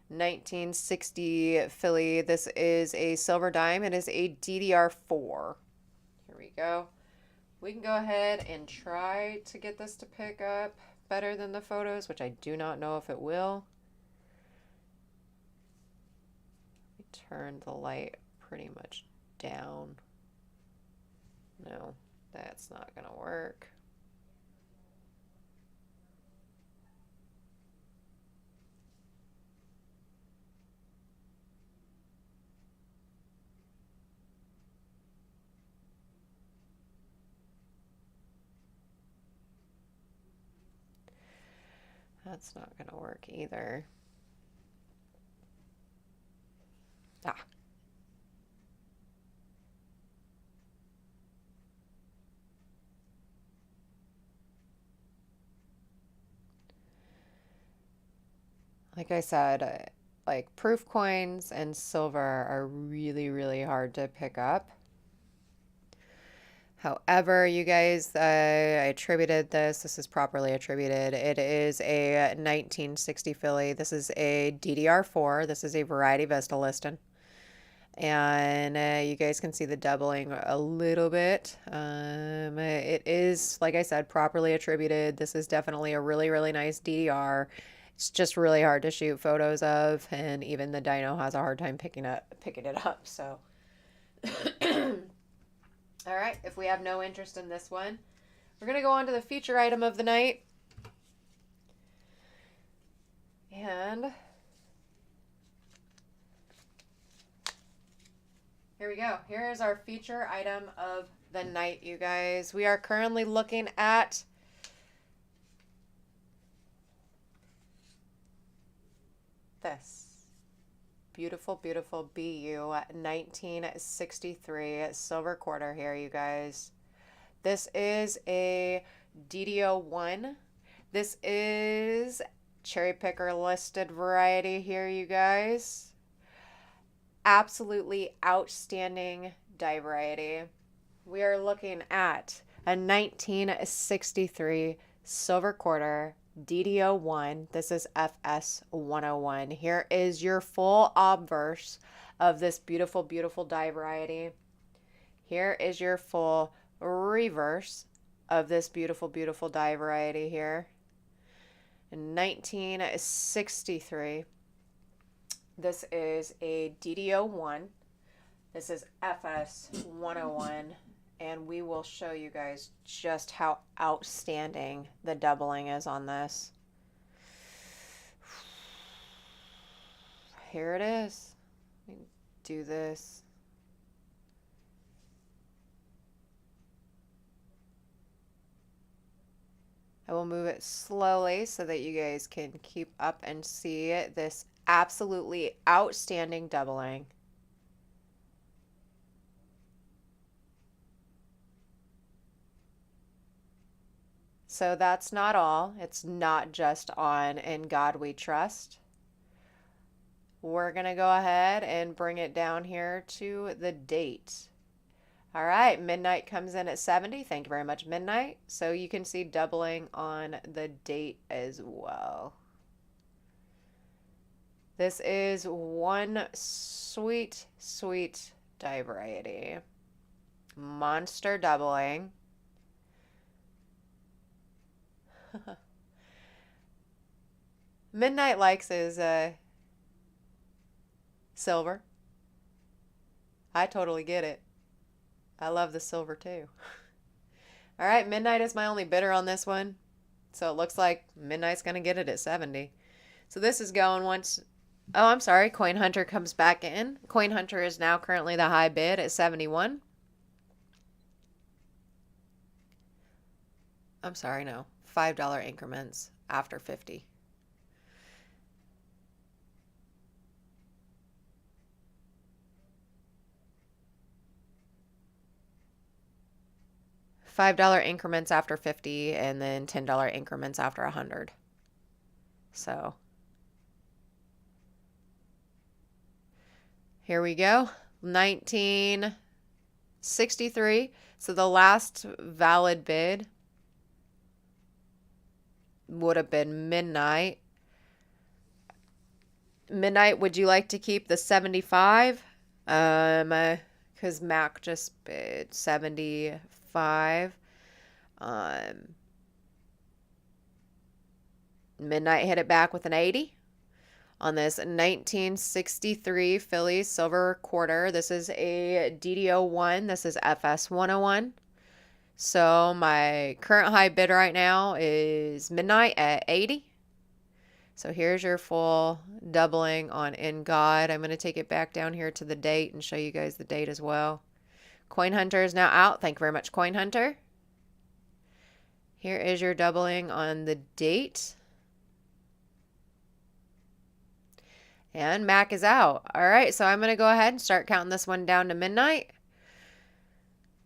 1960 Philly. This is a silver dime. It is a DDR4. Here we go. We can go ahead and try to get this to pick up better than the photos, which I do not know if it will. Let me turn the light pretty much down. No, that's not going to work. That's not going to work either. Ah. Like I said, like proof coins and silver are really, really hard to pick up. However, you guys, I attributed this. This is properly attributed. It is a 1960 Philly. This is a DDR4. This is a Variety Vista listing. And you guys can see the doubling a little bit. It is, like I said, properly attributed. This is definitely a really, really nice DDR. It's just really hard to shoot photos of, and even the dyno has a hard time picking it up. So, all right. If we have no interest in this one, we're gonna go on to the feature item of the night, and here we go. Here is our feature item of the night, you guys. We are currently looking at this beautiful, beautiful BU 1963 silver quarter here, you guys. This is a DDO1. This is cherry picker listed variety here, you guys. absolutely outstanding die variety. We are looking at a 1963 silver quarter DDO1. This is FS 101. Here is your full obverse of this beautiful, beautiful die variety. Here is your full reverse of this beautiful, beautiful die variety here. In 1963, this is a DDO1. This is FS 101, and we will show you guys just how outstanding the doubling is on this. Here it is. Let me do this. I will move it slowly so that you guys can keep up and see this absolutely outstanding doubling. So that's not all. It's not just on In God We Trust. We're going to go ahead and bring it down here to the date. All right, midnight comes in at 70. Thank you very much, midnight. So you can see doubling on the date as well. This is one sweet, sweet die variety. Monster doubling. Midnight likes his silver. I totally get it. I love the silver too. All right, Midnight is my only bidder on this one. So it looks like Midnight's going to get it at 70. So this is going once. Oh, I'm sorry. Coin Hunter comes back in. Coin Hunter is now currently the high bid at 71. I'm sorry, no. $5 increments after 50. $5 increments after 50, and then $10 increments after 100. So here we go. 1963. So the last valid bid would have been Midnight. Midnight, would you like to keep the 75? Because Mac just bid 75. Midnight hit it back with an 80 on this 1963 Phillies silver quarter. This is a DDO1. This is FS 101. So my current high bid right now is Midnight at 80. So here's your full doubling on In God. I'm going to take it back down here to the date and show you guys the date as well. Coin Hunter is now out. Thank you very much, Coin Hunter. Here is your doubling on the date. And Mac is out. All right, so I'm going to go ahead and start counting this one down to Midnight.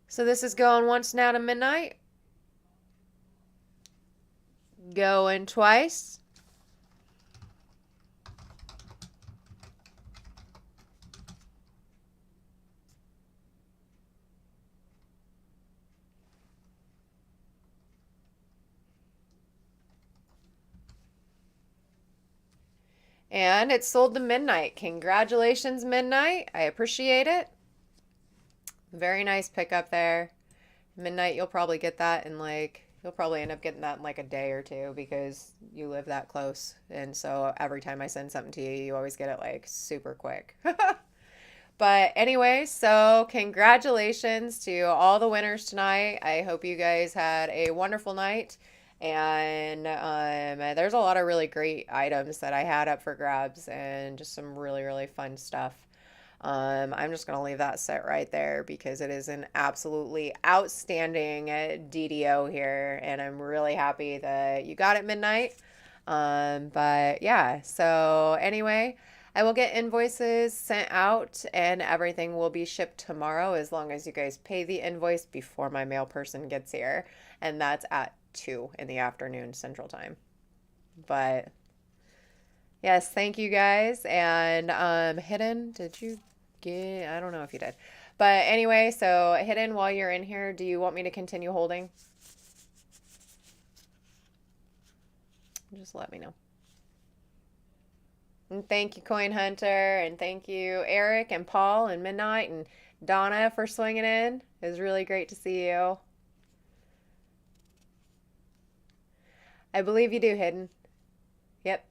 So this is going once now to Midnight. Going twice. And it's sold to Midnight. Congratulations, Midnight. I appreciate it. Very nice pickup there. Midnight, you'll probably get that in you'll probably end up getting that in like a day or two because you live that close. And so every time I send something to you, you always get it like super quick. But anyway, so congratulations to all the winners tonight. I hope you guys had a wonderful night. And there's a lot of really great items that I had up for grabs and just some really, really fun stuff. I'm just going to leave that set right there because it is an absolutely outstanding DDO here. And I'm really happy that you got it, Midnight. But yeah, so anyway, I will get invoices sent out and everything will be shipped tomorrow as long as you guys pay the invoice before my mail person gets here. And that's at 2 in the afternoon Central Time. But yes, thank you guys. And Hidden, did you Yeah, I don't know if you did. But anyway, so Hidden, while you're in here, do you want me to continue holding? Just let me know. And thank you, Coin Hunter, and thank you, Eric and Paul and Midnight and Donna for swinging in. It was really great to see you. I believe you do, Hidden. Yep.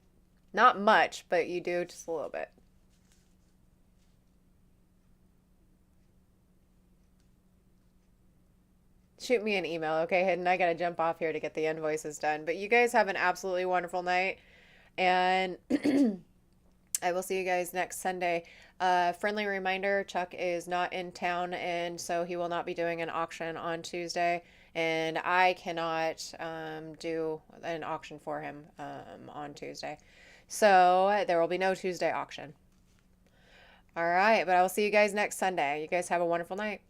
Not much, but you do just a little bit. Shoot me an email, okay, Hidden? I gotta jump off here to get the invoices done. But you guys have an absolutely wonderful night, and I will see you guys next Sunday. Friendly reminder, Chuck is not in town, and so he will not be doing an auction on Tuesday, and I cannot do an auction for him on Tuesday. So there will be no Tuesday auction. All right, but I will see you guys next Sunday. You guys have a wonderful night.